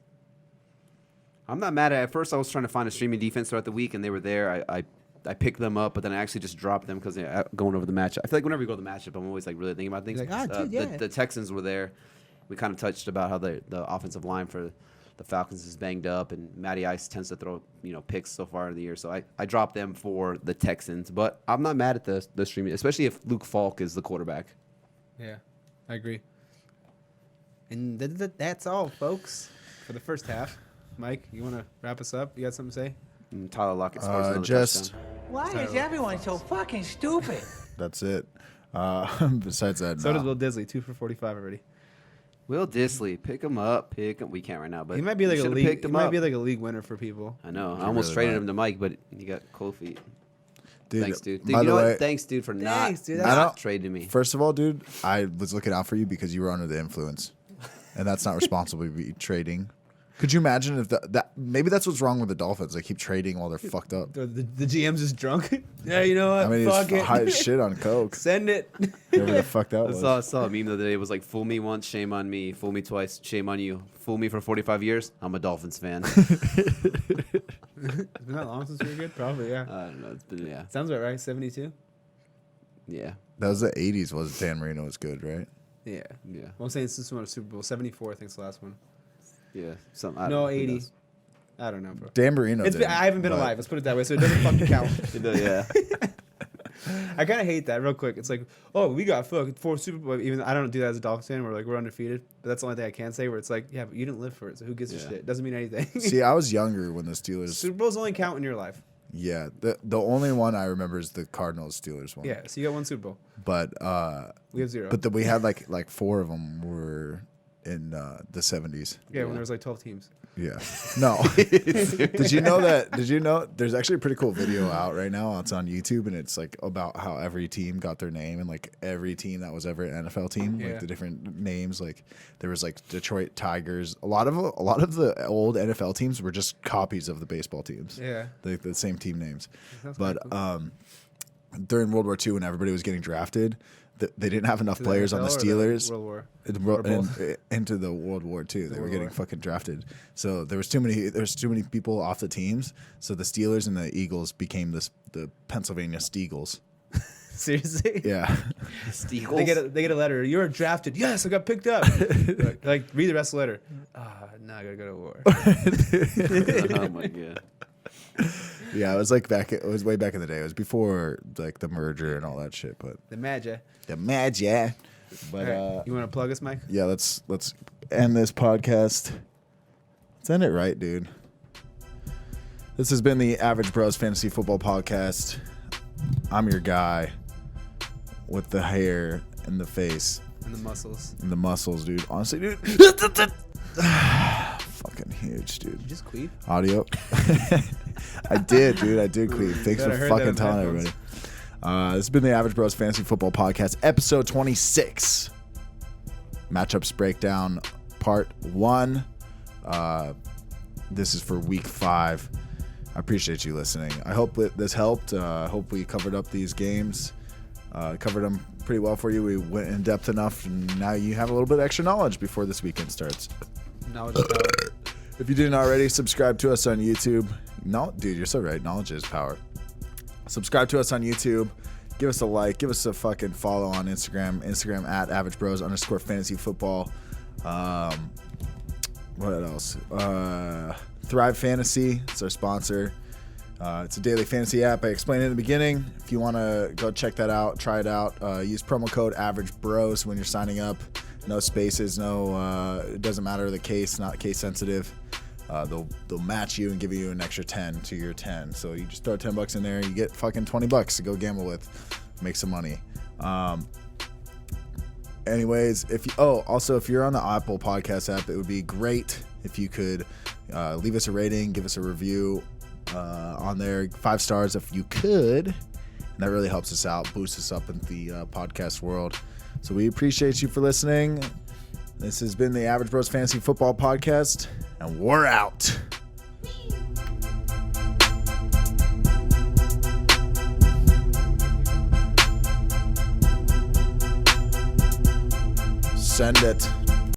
I'm not mad at it. At first, I was trying to find a streaming defense throughout the week, and they were there. I picked them up, but then I actually just dropped them because going over the matchup. I feel like whenever you go to the matchup, I'm always like really thinking about things. Like, dude, yeah. The Texans were there. We kind of touched about how the offensive line for the Falcons is banged up, and Matty Ice tends to throw picks so far in the year. So I dropped them for the Texans, but I'm not mad at the streaming, especially if Luke Falk is the quarterback. Yeah, I agree. And that's all, folks, for the first half. Mike, you want to wrap us up? You got something to say? And Tyler Lockett scores another just touchdown. Why is everyone so fucking stupid? That's it. Besides that, So nah. does Will Disley, 2 for 45 already. Will Disley, pick him up. We can't right now, but He might be like a should've league. picked He him might up. be like a league winner for people. I know. He I almost really traded might. him to Mike, but he got cold feet. Dude, Thanks, dude. by you the know way, what? Thanks, dude, for Thanks, dude. I not don't- trading me. First of all, dude, I was looking out for you because you were under the influence, and that's not responsible to be trading. Could you imagine if that maybe that's what's wrong with the Dolphins? They keep trading while they're fucked up. The GM's just drunk. Yeah, you know what? I mean, Fuck he's high as it. shit on coke. Send it. Whatever the fuck that I was. saw a meme the other day. It was like, fool me once, shame on me. Fool me twice, shame on you. Fool me for 45 years, I'm a Dolphins fan. It's been that long since we were good? Probably, yeah. I don't know. It's been, yeah. Sounds about right. 72? Yeah. That was the 80s. Was Dan Marino was good, right? Yeah. Yeah. Well, I'm saying since we won a Super Bowl. 74, I think, is the last one. Yeah. No, 80. I don't know, bro. Dan Marino. I haven't been but- alive. Let's put it that way. So it doesn't fucking count. Yeah. I kind of hate that real quick. It's like, oh, we got fucking 4 Super Bowl. Even I don't do that as a Dolphins fan. We're undefeated. But that's the only thing I can say. Where it's like, yeah, but you didn't live for it. So who gives a Yeah. shit? Doesn't mean anything. See, I was younger when the Steelers. Super Bowls only count in your life. Yeah, the only one I remember is the Cardinals Steelers one. Yeah. So you got 1 Super Bowl. But We have 0. we had like 4 of them were in the 70s. yeah, when there was like 12 teams. Yeah. No. Did you know that? Did you know there's actually a pretty cool video out right now? It's on YouTube, and it's like about how every team got their name, and like every team that was ever an NFL team, Yeah. like the different names. Like there was like Detroit Tigers. A lot of the old NFL teams were just copies of the baseball teams. Yeah. Like the same team names. Sounds But kinda during World War II, when everybody was getting drafted, they didn't have enough To the players on the NFL or Steelers. World War. Into Or both? into the World War II, they were World getting War. fucking drafted. So there was too many people off the teams. So the Steelers and the Eagles became the Pennsylvania Steagles. Seriously? Yeah, Steagles. They get a letter. You were drafted. Yes, I got picked up. like read the rest of the letter. No, I gotta go to war. Oh my god. yeah. It was like it was way back in the day. It was before like the merger and all that shit. But The Magi. the magic. But All right. You want to plug us, Mike? yeah, let's end this podcast. Let's end it right, dude. This has been the Average Bros Fantasy Football Podcast. I'm your guy with the hair and the face And the muscles. and the muscles, dude. Honestly, dude. Fucking huge, dude. You just queef? Audio. I did, dude. I did queef. Thanks Glad for I heard that fucking in telling headphones. everybody. This has been the Average Bros Fantasy Football Podcast, episode 26. Matchups breakdown, part 1. This is for week 5. I appreciate you listening. I hope that this helped. I hope we covered up these games. Covered them pretty well for you. We went in depth enough, and now you have a little bit extra knowledge before this weekend starts. Knowledge is power. If you didn't already, subscribe to us on YouTube. No, dude, you're so right. Knowledge is power. Subscribe to us on YouTube. Give us a like. Give us a fucking follow on Instagram. Instagram at AverageBros_fantasyfootball. What else? Thrive Fantasy. It's our sponsor. It's a daily fantasy app. I explained it in the beginning. If you want to go check that out, try it out. Use promo code AverageBros when you're signing up. No spaces. No. It doesn't matter the case. Not case sensitive. They'll match you and give you an extra 10 to your 10. So you just throw $10 in there, you get fucking $20 to go gamble with, make some money. Anyways, if you're on the Apple Podcast app, it would be great if you could leave us a rating, give us a review on there, 5 stars if you could. And that really helps us out, boosts us up in the podcast world. So we appreciate you for listening. This has been the Average Bros Fantasy Football Podcast, and we're out. Send it.